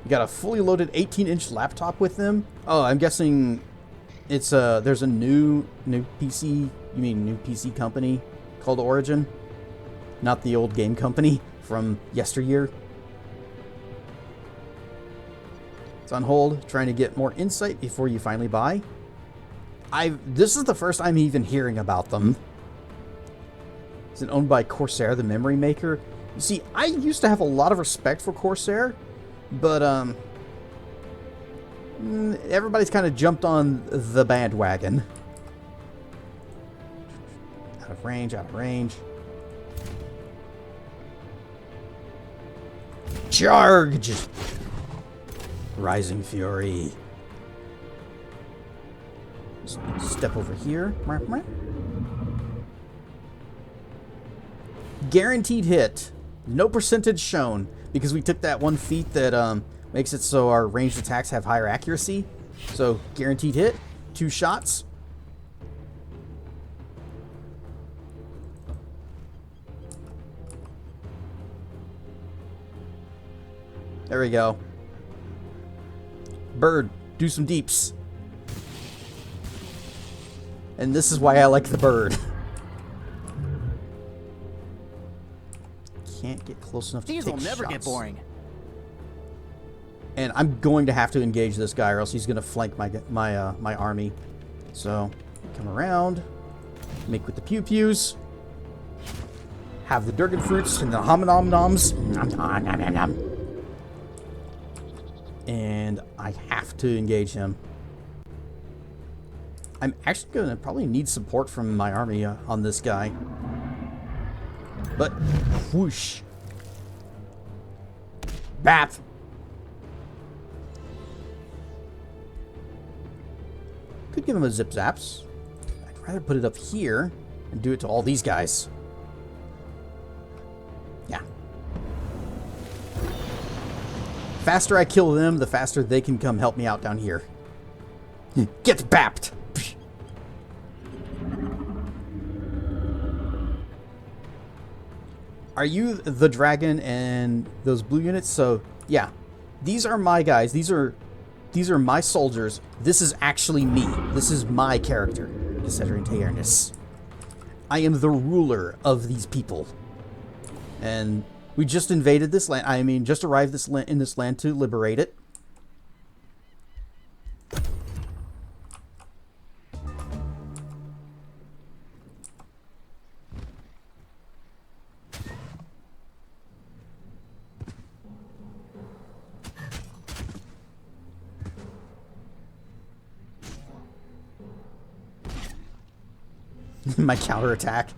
You got a fully loaded 18-inch laptop with them. Oh, I'm guessing it's there's a new PC. You mean new PC company called Origin, not the old game company from yesteryear. It's on hold, trying to get more insight before you finally buy. This is the first I'm even hearing about them. Is it owned by Corsair, the memory maker? You see, I used to have a lot of respect for Corsair, but everybody's kind of jumped on the bandwagon. Out of range, out of range. Charge! Rising Fury. Step over here. Guaranteed hit. No percentage shown, because we took that one feat that makes it so our ranged attacks have higher accuracy. So, guaranteed hit. 2 shots. There we go. Bird, do some deeps. And this is why I like the bird. Can't get close enough to These take will never get shots. boring. And I'm going to have to engage this guy, or else he's going to flank my army. So, come around, make with the pew pews, have the Durgan fruits and the hominom noms. And I have to engage him. I'm actually going to probably need support from my army on this guy. But, whoosh. Bap! Could give him a zip zaps. I'd rather put it up here and do it to all these guys. Yeah. Faster I kill them, the faster they can come help me out down here. Get bapped! Are you the dragon and those blue units? So, yeah. These are my guys. These are my soldiers. This is actually me. This is my character. I am the ruler of these people. And we just invaded this land. I mean, just arrived in this land to liberate it. My counterattack.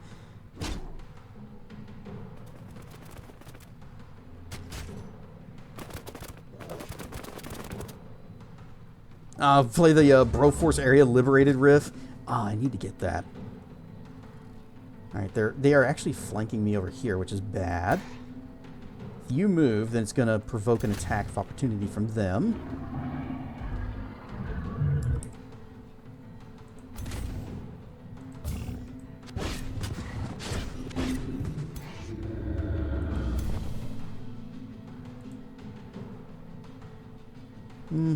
Play the Broforce area liberated riff. Ah, I need to get that. Alright, they are actually flanking me over here, which is bad. If you move, then it's going to provoke an attack of opportunity from them.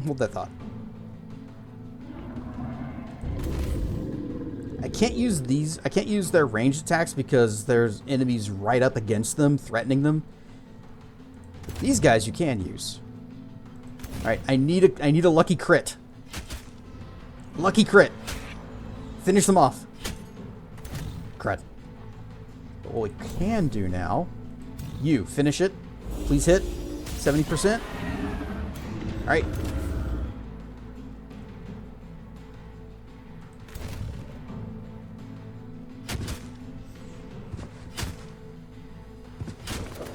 Hold that thought. I can't use their ranged attacks because there's enemies right up against them, threatening them. These guys you can use. Alright, I need a lucky crit. Lucky crit. Finish them off. crud. But what we can do now, you finish it. Please hit 70%. All right.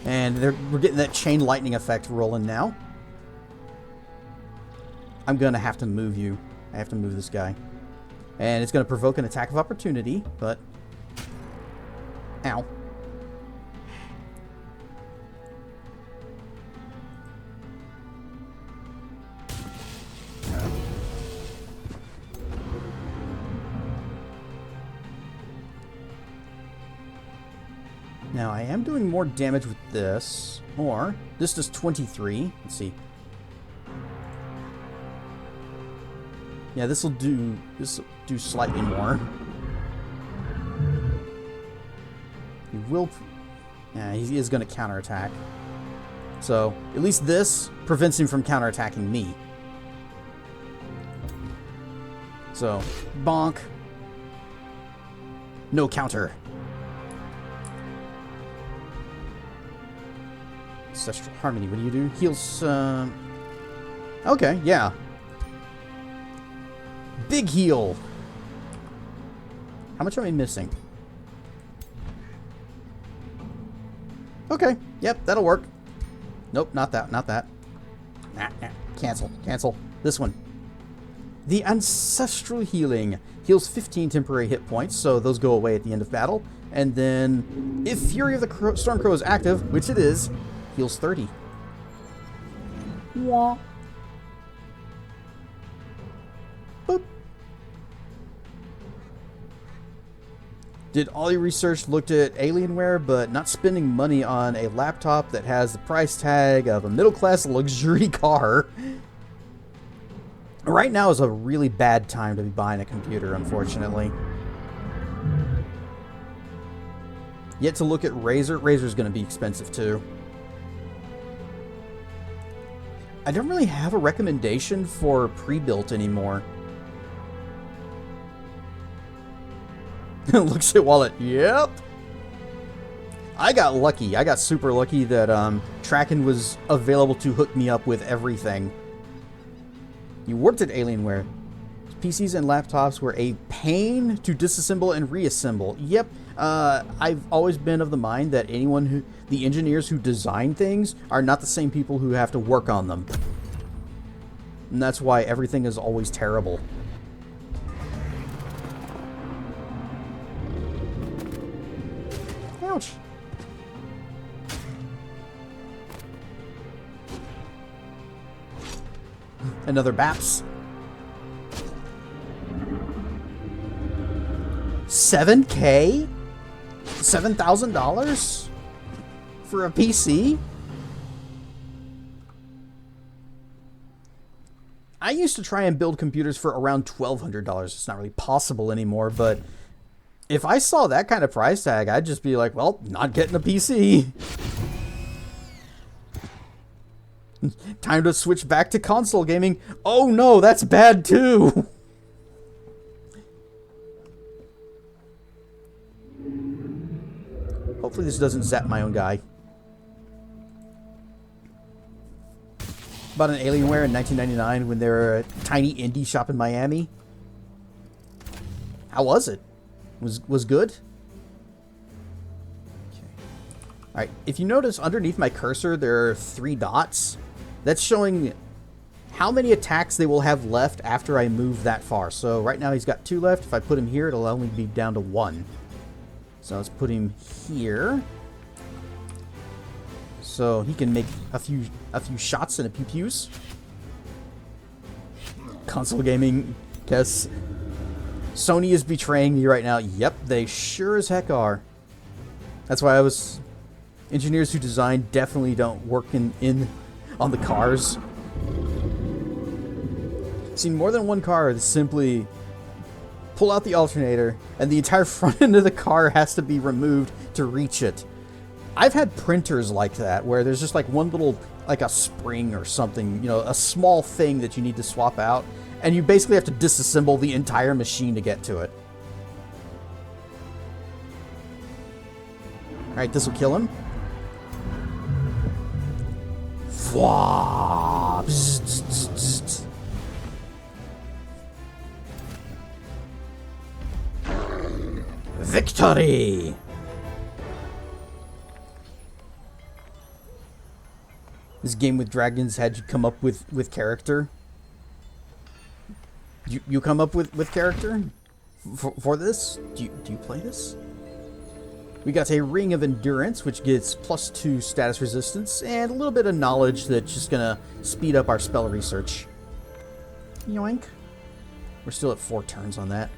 And we're getting that chain lightning effect rolling now. I'm going to have to move you. I have to move this guy. And it's going to provoke an attack of opportunity, but... Ow. Now, I am doing more damage with this. Or, this does 23. Let's see. Yeah, this will do slightly more. He will... Yeah, he is going to counterattack. So, at least this prevents him from counterattacking me. So, bonk. No counter. Ancestral Harmony, what do you do? Heals, okay, yeah. Big heal. How much am I missing? Okay, yep, that'll work. Nope, not that, not that. Nah. Cancel, cancel. This one. The Ancestral Healing heals 15 temporary hit points, so those go away at the end of battle. And then, if Fury of the Stormcrow is active, which it is, heals 30. Wah. Boop. Did all your research looked at Alienware, but not spending money on a laptop that has the price tag of a middle-class luxury car? Right now is a really bad time to be buying a computer, unfortunately. Yet to look at Razer. Razer's going to be expensive, too. I don't really have a recommendation for pre-built anymore. Looks at wallet. Yep. I got lucky. I got super lucky that Tracken was available to hook me up with everything. You worked at Alienware. PCs and laptops were a pain to disassemble and reassemble. Yep. I've always been of the mind that the engineers who design things are not the same people who have to work on them. And that's why everything is always terrible. Ouch. Another BAPS. $7,000? $7,000 for a PC? I used to try and build computers for around $1,200. It's not really possible anymore, but if I saw that kind of price tag, I'd just be like, well, not getting a PC. Time to switch back to console gaming. Oh no, that's bad too. Hopefully this doesn't zap my own guy. Bought an Alienware in 1999 when they were a tiny indie shop in Miami. How was it? Was good? Okay. Alright, if you notice underneath my cursor there are 3 dots. That's showing how many attacks they will have left after I move that far. So right now he's got 2 left. If I put him here, it'll only be down to 1. So let's put him here. So he can make a few shots and a pew-pews. Console gaming, guess. Sony is betraying me right now. Yep, they sure as heck are. That's why engineers who design definitely don't work on the cars. I've seen more than one car that simply pull out the alternator and the entire front end of the car has to be removed to reach it. I've had printers like that where there's just like one little, like a spring or something, you know, a small thing that you need to swap out, and you basically have to disassemble the entire machine to get to it. Alright, this will kill him. Fwaa! Bzz, bzz, bzz, bzz. Victory! This game with dragons had you come up with character. You come up with character for this? Do you play this? We got a Ring of Endurance, which gets +2 status resistance, and a little bit of knowledge that's just gonna speed up our spell research. Yoink. We're still at 4 turns on that.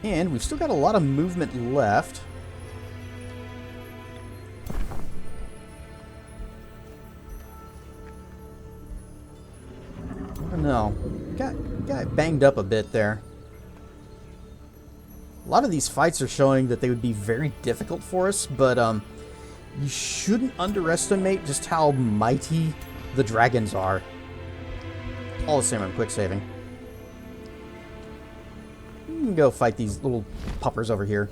And we've still got a lot of movement left. I don't know. Got banged up a bit there. A lot of these fights are showing that they would be very difficult for us, but you shouldn't underestimate just how mighty the dragons are. All the same, I'm quick saving. We can go fight these little puppers over here.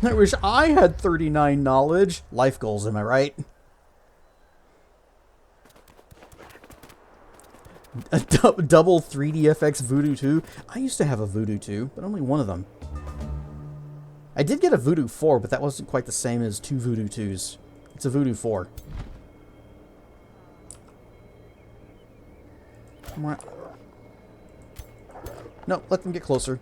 I wish I had 39 knowledge. Life goals, am I right? A double 3DFX Voodoo 2. I used to have a Voodoo 2, but only one of them. I did get a Voodoo 4, but that wasn't quite the same as 2 Voodoo 2s. It's a Voodoo 4. No, let them get closer.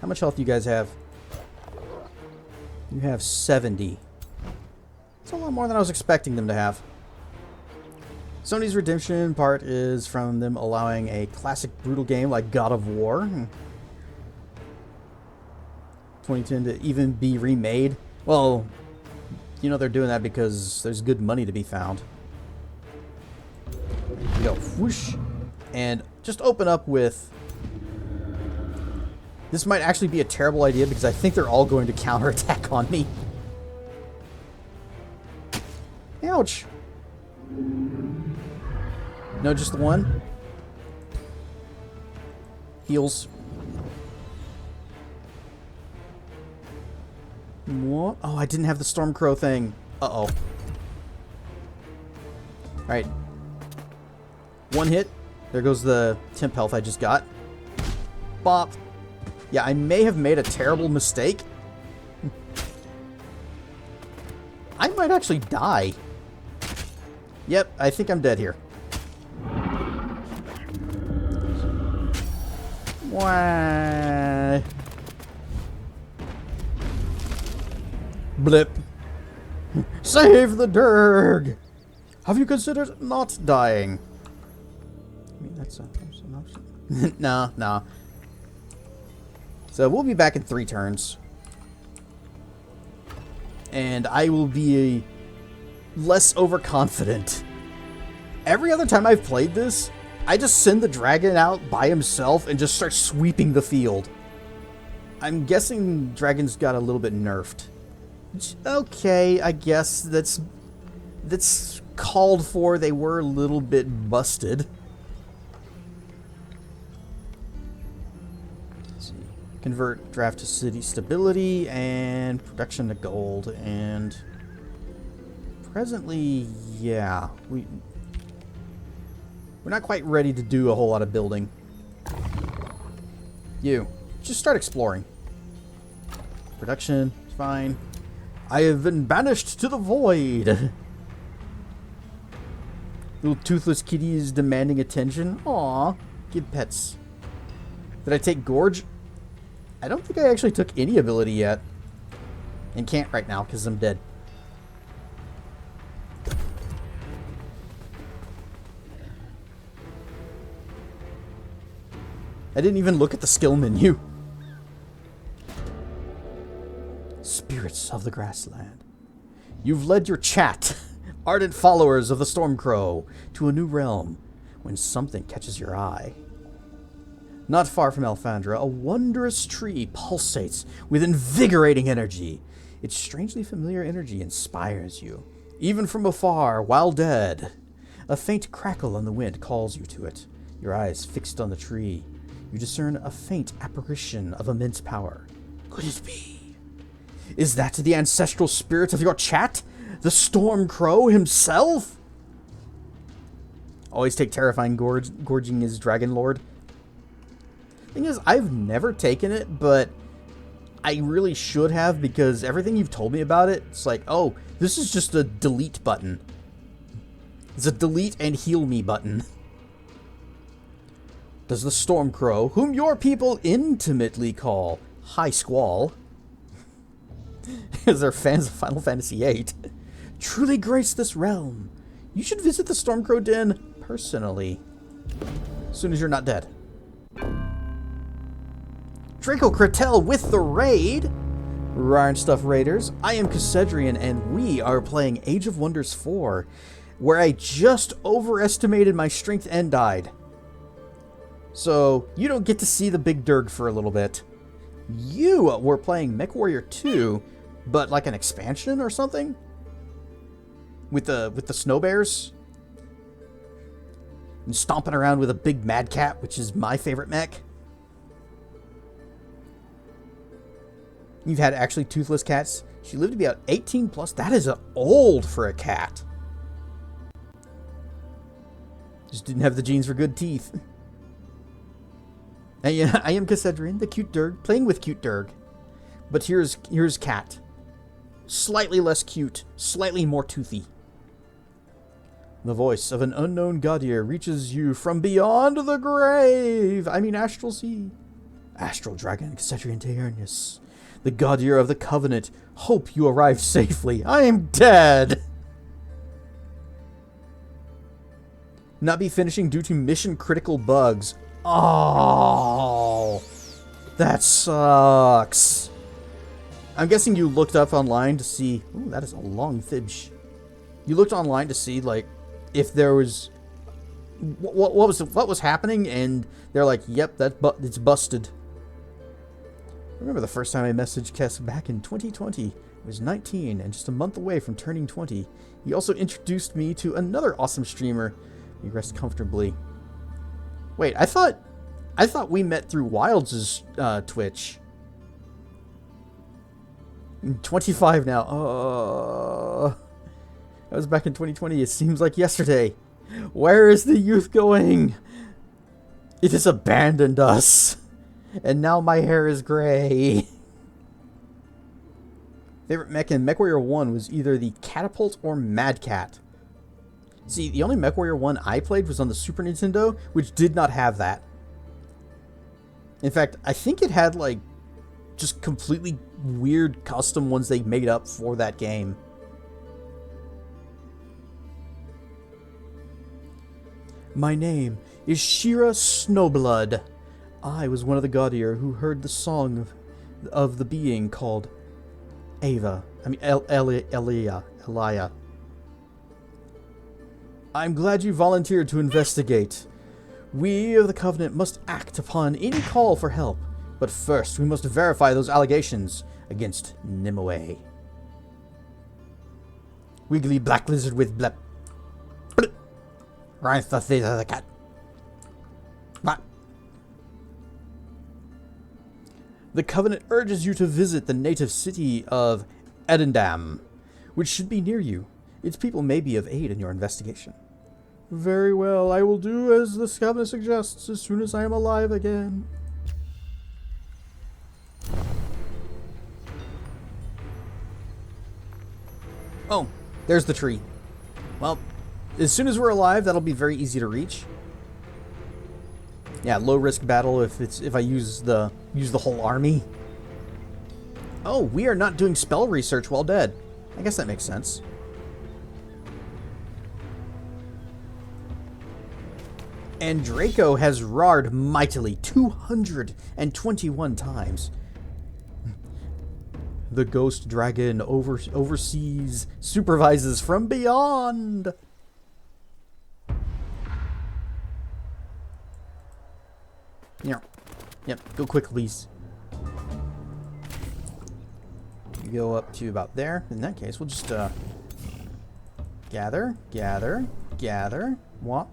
How much health do you guys have? You have 70. It's a lot more than I was expecting them to have. Sony's redemption part is from them allowing a classic brutal game like God of War 2010 to even be remade. Well, you know they're doing that because there's good money to be found. You go whoosh, and just open up with. This might actually be a terrible idea because I think they're all going to counterattack on me. Ouch. No, just the one. Heals. What? Oh, I didn't have the Stormcrow thing. Uh-oh. Alright. One hit. There goes the temp health I just got. Bop. Yeah, I may have made a terrible mistake. I might actually die. Yep, I think I'm dead here. Why? Blip. Save the Durg! Have you considered not dying? I mean, that's an option. No. So we'll be back in 3 turns. And I will be less overconfident. Every other time I've played this, I just send the dragon out by himself and just start sweeping the field. I'm guessing dragons got a little bit nerfed. Okay, I guess that's called for. They were a little bit busted. Let's see. Convert draft to city stability and production to gold. And presently, yeah, we're not quite ready to do a whole lot of building. You just start exploring. Production, fine. I have been banished to the void. Little toothless kitties demanding attention. Aw, give pets. Did I take Gorge? I don't think I actually took any ability yet. And can't right now because I'm dead. I didn't even look at the skill menu. Spirits of the Grassland. You've led your chat, ardent followers of the Stormcrow, to a new realm when something catches your eye. Not far from Alfandra, a wondrous tree pulsates with invigorating energy. Its strangely familiar energy inspires you. Even from afar, while dead, a faint crackle on the wind calls you to it. Your eyes fixed on the tree, you discern a faint apparition of immense power. Could it be? Is that the ancestral spirit of your chat? The Stormcrow himself? Always take terrifying gorging his Dragon Lord. Thing is, I've never taken it, but I really should have, because everything you've told me about it, it's like, oh, this is just a delete button. It's a delete and heal me button. Does the Stormcrow, whom your people intimately call High Squall, as they're fans of Final Fantasy VIII, truly grace this realm? You should visit the Stormcrow Den personally, as soon as you're not dead. Draco Kratel with the raid! Ryan Stuff Raiders, I am Cassedrian, and we are playing Age of Wonders 4, where I just overestimated my strength and died. So, you don't get to see the big Durg for a little bit. You were playing MechWarrior 2, but like an expansion or something? With the snow bears? And stomping around with a big Mad Cat, which is my favorite mech. You've had actually toothless cats. She lived to be about 18 plus. That is old for a cat. Just didn't have the genes for good teeth. And yeah, I am Cassedrian, the cute Durg, playing with cute Durg. But here's Cat. Slightly less cute, slightly more toothy. The voice of an unknown Gaudier reaches you from beyond the grave. I mean Astral Sea. Astral Dragon Cassedrian Taernus, the Gaudier of the Covenant. Hope you arrived safely. I am dead. Not be finishing due to mission critical bugs. Oh, that sucks. I'm guessing you looked up online to see... Ooh, that is a long fibs. You looked online to see, like, if there was... What was happening, and they're like, yep, it's busted. I remember the first time I messaged Kess back in 2020. I was 19 and just a month away from turning 20. He also introduced me to another awesome streamer. He rest comfortably. Wait, I thought we met through Wilds' Twitch. I'm 25 now. That was back in 2020. It seems like yesterday. Where is the youth going? It has abandoned us. And now my hair is gray. Favorite mech in MechWarrior 1 was either the Catapult or Mad Cat. See, the only MechWarrior 1 I played was on the Super Nintendo, which did not have that. In fact, I think it had, like, just completely weird custom ones they made up for that game. My name is Shira Snowblood. I was one of the Gaudier who heard the song of the being called Elia. I'm glad you volunteered to investigate. We of the Covenant must act upon any call for help, but first we must verify those allegations against Nimue. Wiggly black lizard with blep. Right, the cat. What? The Covenant urges you to visit the native city of Edendam, which should be near you. Its people may be of aid in your investigation. Very well, I will do as the Covenant suggests as soon as I am alive again. Oh, there's the tree. Well, as soon as we're alive, that'll be very easy to reach. Yeah, low risk battle if I use the whole army. Oh, we are not doing spell research while dead. I guess that makes sense. And Draco has roared mightily 221 times. The ghost dragon oversees, supervises from beyond. Yeah. Yep, go quick, please. You go up to about there. In that case, we'll just, gather. What?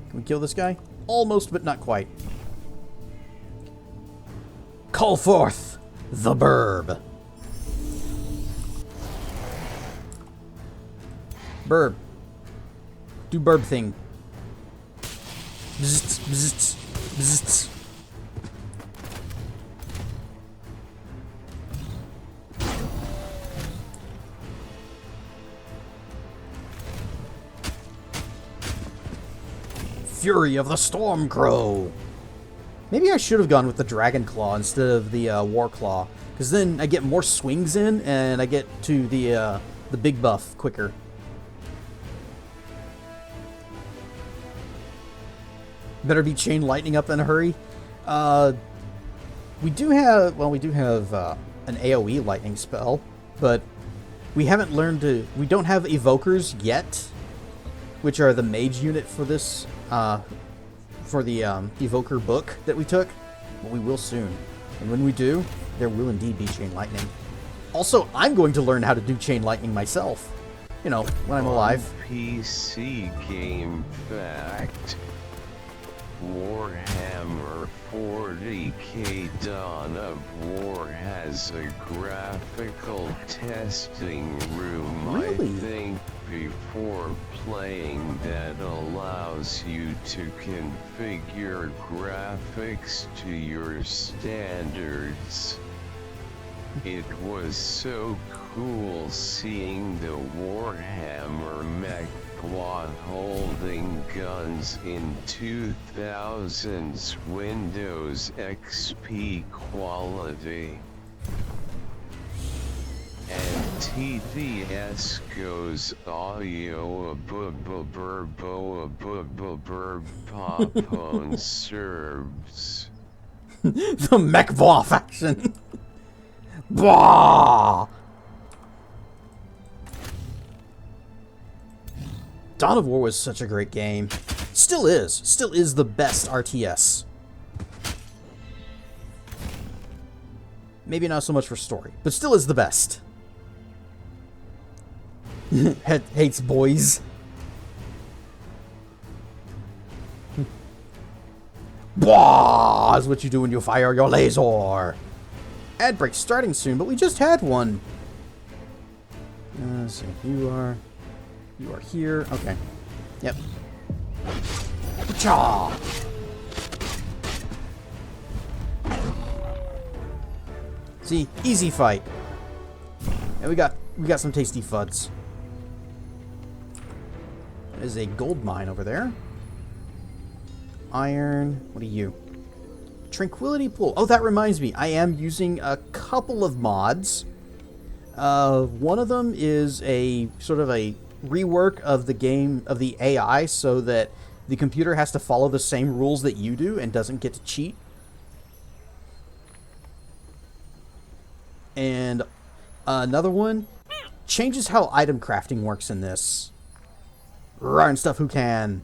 Can we kill this guy? Almost, but not quite. Call forth the burb. Burb. Do burb thing. Bzzzt, bzzzt, bzzzt. Fury of the Storm Crow. Maybe I should have gone with the Dragon Claw instead of the War Claw, because then I get more swings in and I get to the big buff quicker. Better be chain lightning up in a hurry. We do have an AoE lightning spell, but we haven't learned to. We don't have evokers yet, which are the mage unit for this. For the evoker book that we took, but we will soon. And when we do, there will indeed be chain lightning. Also, I'm going to learn how to do chain lightning myself. You know, when I'm alive. PC game fact. Warhammer 40k Dawn of War has a graphical testing room, Really? I think, before playing that allows you to configure graphics to your standards. It was so cool seeing the Warhammer mech squad holding guns in 2000's Windows XP quality. And TDS goes audio popon serbs. The mech ball faction. Bah! Dawn of War was such a great game. Still is the best RTS. Maybe not so much for story, but still is the best. Hates boys. Blah is what you do when you fire your laser. Ad break starting soon, but we just had one. Let's see. You are here. Okay. Yep. Cha. See, easy fight. And we got some tasty fuds. There's a gold mine over there. Iron. What are you? Tranquility Pool. Oh, that reminds me. I am using a couple of mods. One of them is a sort of a rework of the game, of the AI, so that the computer has to follow the same rules that you do and doesn't get to cheat. And another one changes how item crafting works in this. Run stuff who can.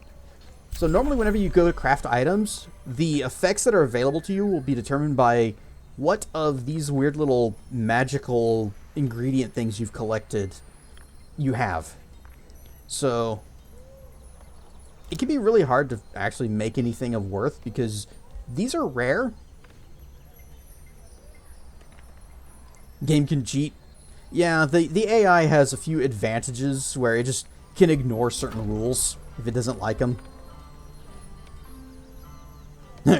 So normally whenever you go to craft items, the effects that are available to you will be determined by what of these weird little magical ingredient things you've collected you have. So it can be really hard to actually make anything of worth because these are rare. Game can cheat. Yeah, the AI has a few advantages where it just can ignore certain rules if it doesn't like them.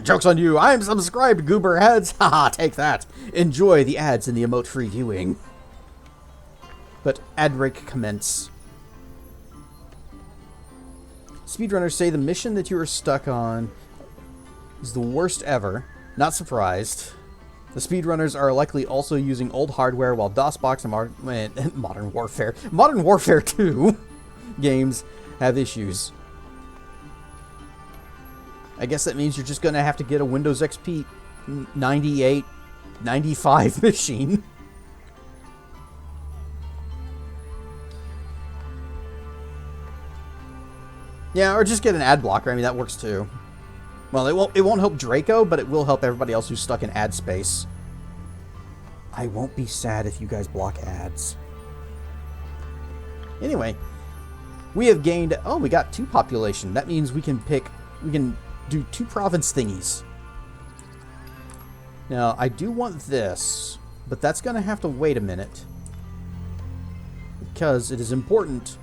Joke's on you. I'm subscribed, goober heads. Haha, take that. Enjoy the ads in the emote-free viewing. But ad break commence. Speedrunners say the mission that you are stuck on is the worst ever. Not surprised. The speedrunners are likely also using old hardware, while DOSBox and Modern Warfare 2 games have issues. I guess that means you're just going to have to get a Windows XP 98, 95 machine. Yeah, or just get an ad blocker. I mean, that works too. Well, it won't help Draco, but it will help everybody else who's stuck in ad space. I won't be sad if you guys block ads. Anyway, we have gained... Oh, we got 2 population. That means we can do 2 province thingies. Now, I do want this, but that's going to have to wait a minute. Because it is important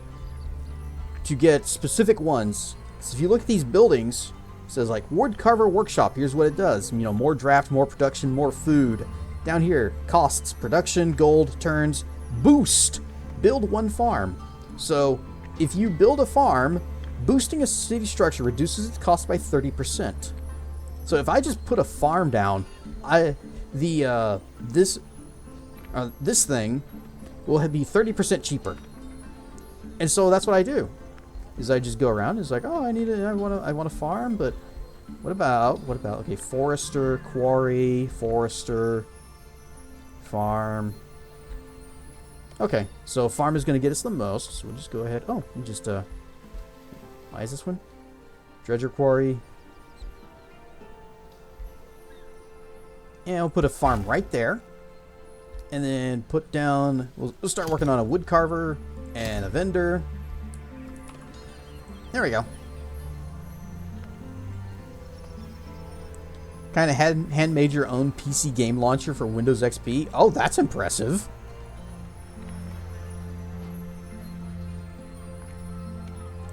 to get specific ones. So if you look at these buildings, it says like Woodcarver Workshop. Here's what it does. You know, more draft, more production, more food. Down here, costs, production, gold, turns, boost. Build 1 farm. So if you build a farm, boosting a city structure reduces its cost by 30%. So if I just put a farm down, this thing will be 30% cheaper. And so that's what I do. Is I just go around. It's like, oh, I want a farm, but what about okay, forester, quarry, forester, farm. Okay, so farm is going to get us the most. So we'll just go ahead. Oh, we just why is this one? Dredger quarry. And we'll put a farm right there. And then put down, we'll start working on a wood carver and a vendor. There we go. Kind of handmade your own PC game launcher for Windows XP. Oh, that's impressive.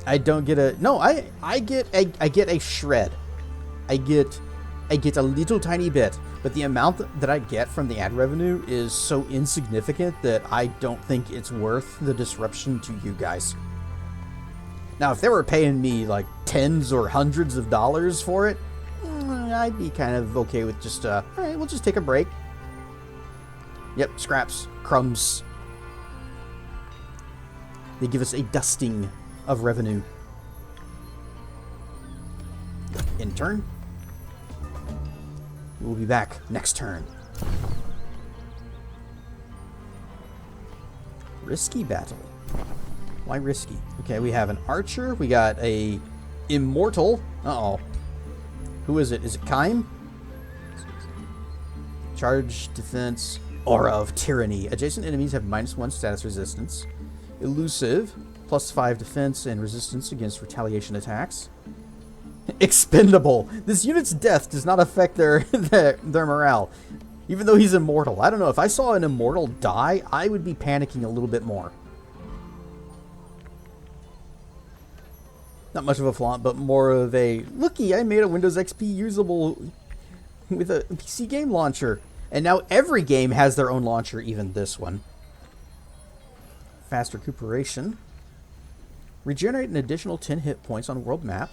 I don't get a... No, I get a shred. I get a little tiny bit. But the amount that I get from the ad revenue is so insignificant that I don't think it's worth the disruption to you guys. Now, if they were paying me like tens or hundreds of dollars for it, I'd be kind of okay with just, all right, we'll just take a break. Yep, scraps, crumbs. They give us a dusting of revenue. Intern. We'll be back next turn. Risky battle. Why risky? Okay, we have an archer. We got a immortal. Uh-oh. Who is it? Is it Kaim? Charge, defense, aura of tyranny. Adjacent enemies have -1 status resistance. Elusive, +5 defense and resistance against retaliation attacks. Expendable. This unit's death does not affect their morale, even though he's immortal. I don't know. If I saw an immortal die, I would be panicking a little bit more. Not much of a flaunt, but more of a, looky, I made a Windows XP usable with a PC game launcher. And now every game has their own launcher, even this one. Fast recuperation. Regenerate an additional 10 hit points on world map.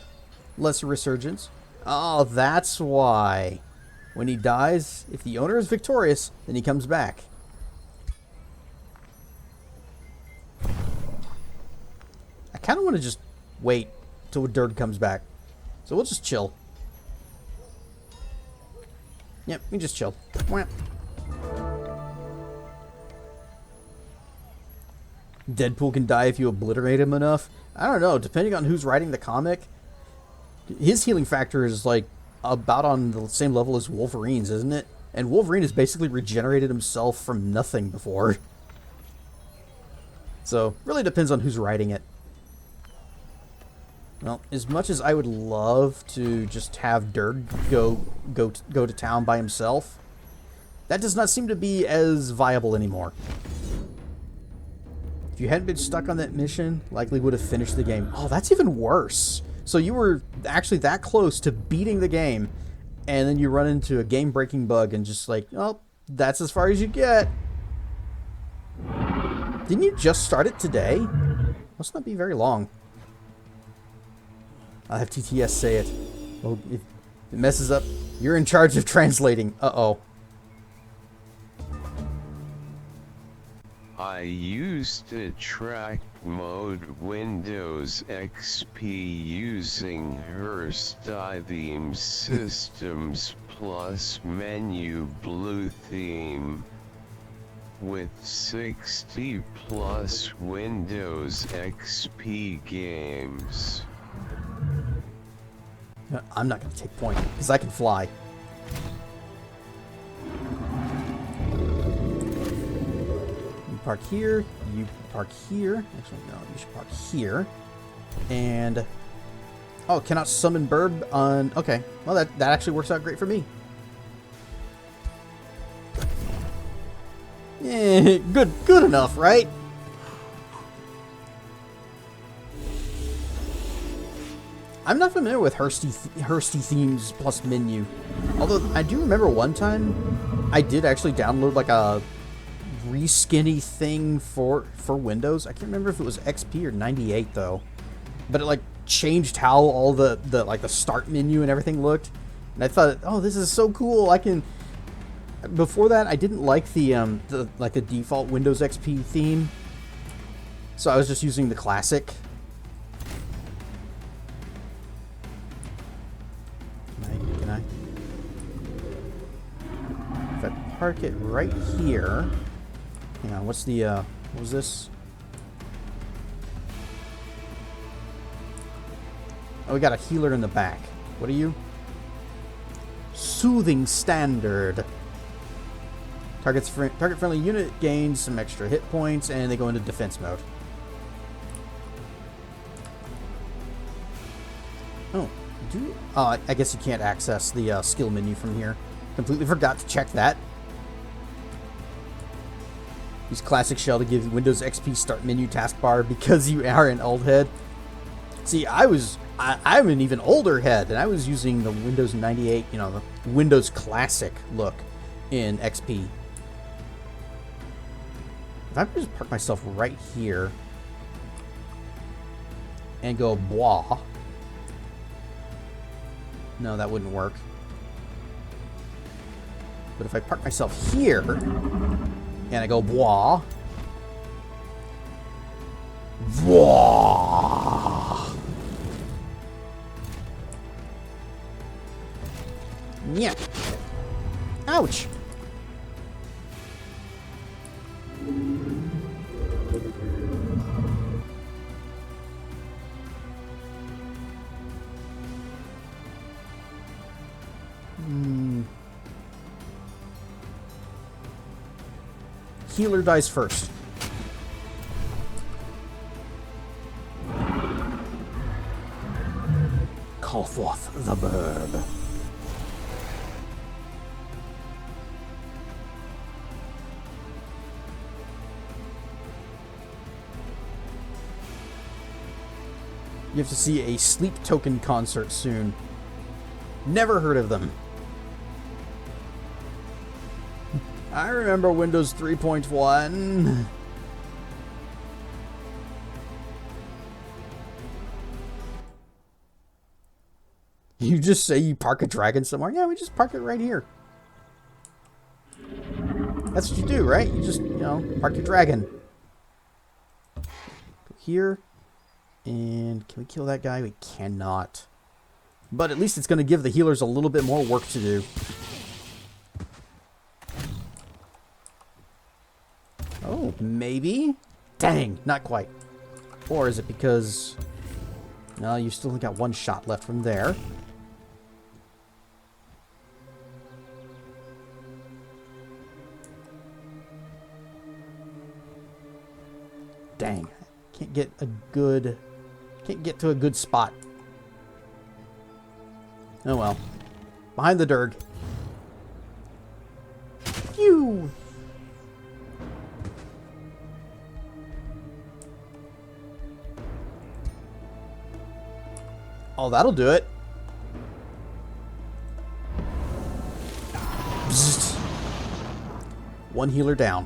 Lesser resurgence. Oh, that's why. When he dies, if the owner is victorious, then he comes back. I kind of want to just wait till Dirk comes back. So we'll just chill. Yep, we just chill. Deadpool can die if you obliterate him enough. I don't know, depending on who's writing the comic. His healing factor is like about on the same level as Wolverine's, isn't it? And Wolverine has basically regenerated himself from nothing before. So, really depends on who's writing it. Well, as much as I would love to just have Dirk go to town by himself, that does not seem to be as viable anymore. If you hadn't been stuck on that mission, likely would have finished the game. Oh, that's even worse. So you were actually that close to beating the game, and then you run into a game-breaking bug and just like, oh, that's as far as you get. Didn't you just start it today? Must not be very long. I'll have TTS say it. Well, if it messes up, you're in charge of translating. Uh-oh. I used to track mode Windows XP using Hearst theme systems plus menu blue theme. With 60 plus Windows XP games. I'm not going to take point because I can fly. You park here. You park here. Actually, no, you should park here. And oh, cannot summon Burb on. Okay, well that actually works out great for me. Good enough, right? I'm not familiar with Hursty themes plus menu. Although I do remember one time I did actually download like a reskinny thing for Windows. I can't remember if it was XP or 98 though. But it like changed how all the like the start menu and everything looked. And I thought, "Oh, this is so cool. I can." Before that, I didn't like the default Windows XP theme. So I was just using the classic. Can I? If I park it right here. Hang on, what's the, what was this? Oh, we got a healer in the back. What are you? Soothing Standard. Target-friendly unit gains some extra hit points, and they go into defense mode. Oh, I guess you can't access the skill menu from here. Completely forgot to check that. Use Classic Shell to give Windows XP Start Menu taskbar because you are an old head. See, I'm an even older head, and I was using the Windows 98, you know, the Windows Classic look in XP. If I could just park myself right here and go blah. No, that wouldn't work. But if I park myself here and I go blah. Blah. Yeah. Ouch. Healer dies first. Call forth the bird. You have to see a Sleep Token concert soon. Never heard of them. I remember Windows 3.1. You just say you park a dragon somewhere? Yeah, we just park it right here. That's what you do, right? You just, you know, park your dragon. Go here. And can we kill that guy? We cannot. But at least it's going to give the healers a little bit more work to do. Oh, maybe? Dang, not quite. Or is it because... No, you still got one shot left from there. Dang, can't get a good... Can't get to a good spot. Oh well. Behind the Durg. Phew! Oh, that'll do it. Bzzzt. One healer down.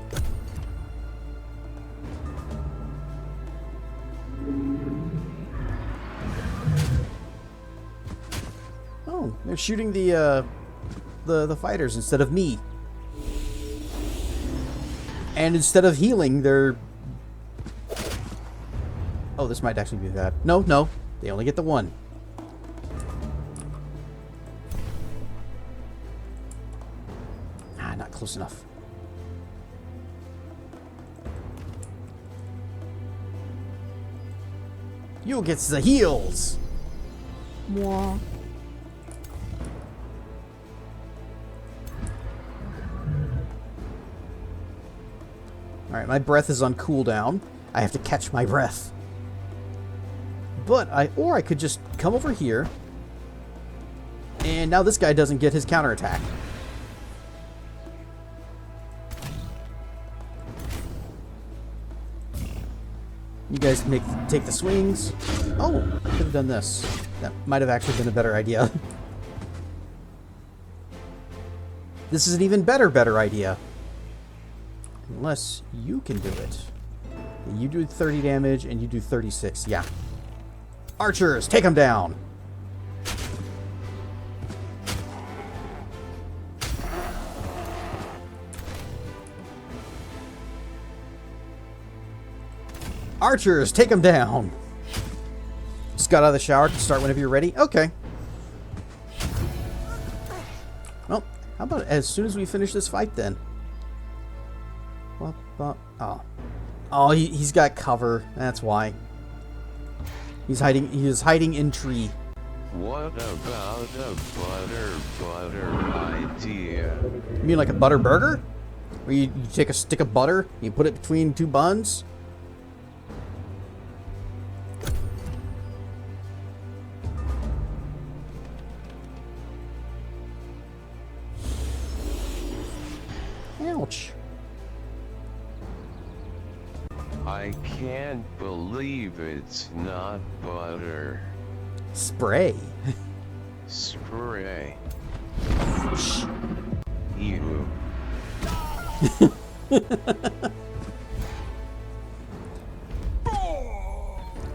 Oh, they're shooting the fighters instead of me. And instead of healing, they're... Oh, this might actually be bad. No, no. They only get the one. Ah, not close enough. You get the heals. Mwah. Alright, my breath is on cooldown. I have to catch my breath. But or I could just come over here. And now this guy doesn't get his counterattack. You guys take the swings. Oh, I could have done this. That might have actually been a better idea. This is an even better idea. Unless you can do it. You do 30 damage and you do 36. Yeah. Archers, take them down. Archers, take them down. Just got out of the shower. Can start whenever you're ready. Okay. Well, how about as soon as we finish this fight then? Oh. Oh, he's got cover. That's why. He's hiding. He is hiding in tree. What about a butter idea? You mean like a butter burger? Where you take a stick of butter, you put it between two buns? Ouch. I can't believe it's not butter. Spray. Spray. Ew.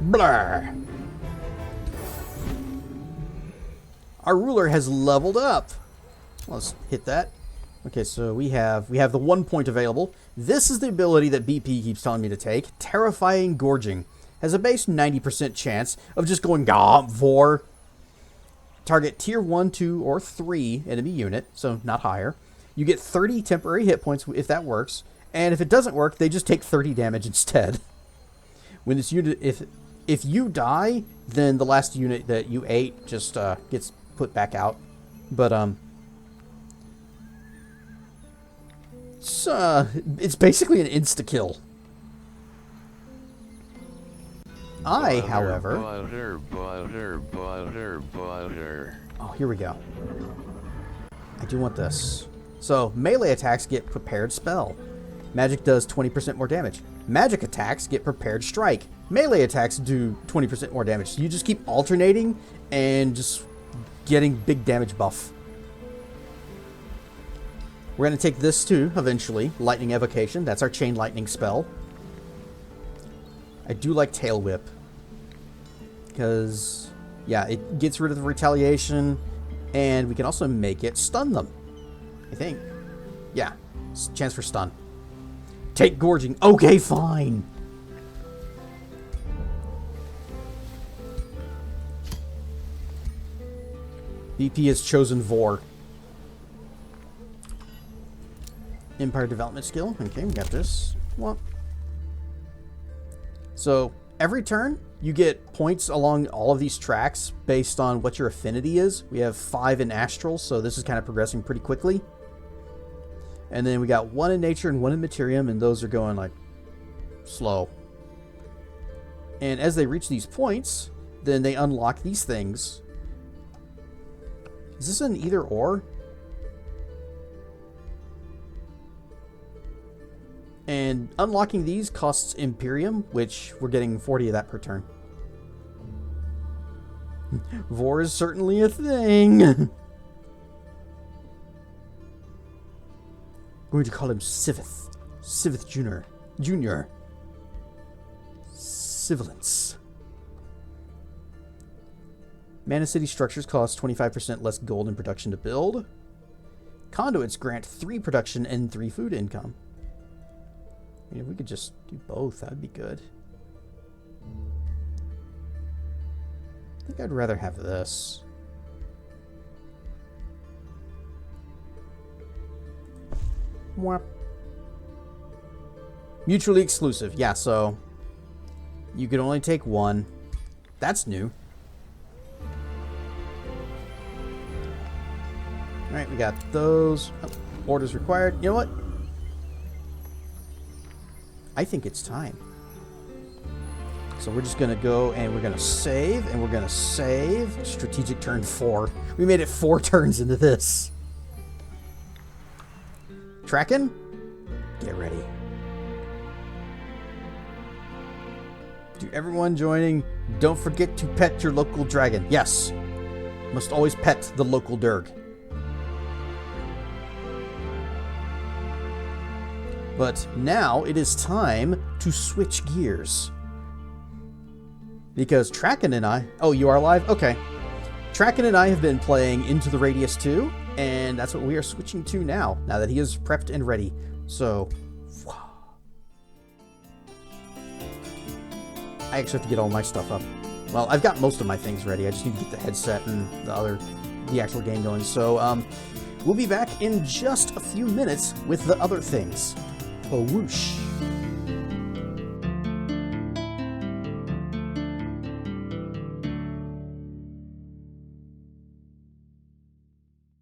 Blur. Our ruler has leveled up. Let's hit that. Okay, so we have the 1 point available. This is the ability that BP keeps telling me to take. Terrifying Gorging. Has a base 90% chance of just going vor. Target tier 1, 2, or 3 enemy unit, so not higher. You get 30 temporary hit points if that works. And if it doesn't work, they just take 30 damage instead. When this unit, if you die, then the last unit that you ate just gets put back out. But it's basically an insta-kill. However... Butter. Oh, here we go. I do want this. So, melee attacks get prepared spell. Magic does 20% more damage. Magic attacks get prepared strike. Melee attacks do 20% more damage. So you just keep alternating and just getting big damage buff. We're going to take this too, eventually. Lightning Evocation. That's our Chain Lightning spell. I do like Tail Whip. Because, yeah, it gets rid of the retaliation. And we can also make it stun them. I think. Yeah. Chance for stun. Take Gorging. Okay, fine. BP has chosen Vor. Empire Development Skill. Okay, we got this. Well, so every turn you get points along all of these tracks based on what your affinity is. We have 5 in Astral, so this is kind of progressing pretty quickly. And then we got 1 in Nature and 1 in Materium, and those are going like slow. And as they reach these points, then they unlock these things. Is this an either or? And unlocking these costs Imperium, which we're getting 40 of that per turn. Vor is certainly a thing. Going to call him Sivith. Sivith Jr. Sibilance. Mana City structures cost 25% less gold in production to build. Conduits grant 3 production and 3 food income. I mean, if we could just do both, that'd be good. I think I'd rather have this. Mwah. Mutually exclusive. Yeah, so you could only take one. That's new. Alright, we got those. Oh, orders required. You know what? I think it's time. So we're just going to go and we're going to save and we're going to save. Strategic turn 4. We made it 4 turns into this. Tracking? Get ready. To everyone joining, don't forget to pet your local dragon. Yes. Must always pet the local Durg. But now it is time to switch gears. Because Tracken and I... Oh, you are live? Okay. Tracken and I have been playing Into the Radius 2, and that's what we are switching to now that he is prepped and ready. So... I actually have to get all my stuff up. Well, I've got most of my things ready. I just need to get the headset and the actual game going. So, we'll be back in just a few minutes with the other things. Oh, whoosh.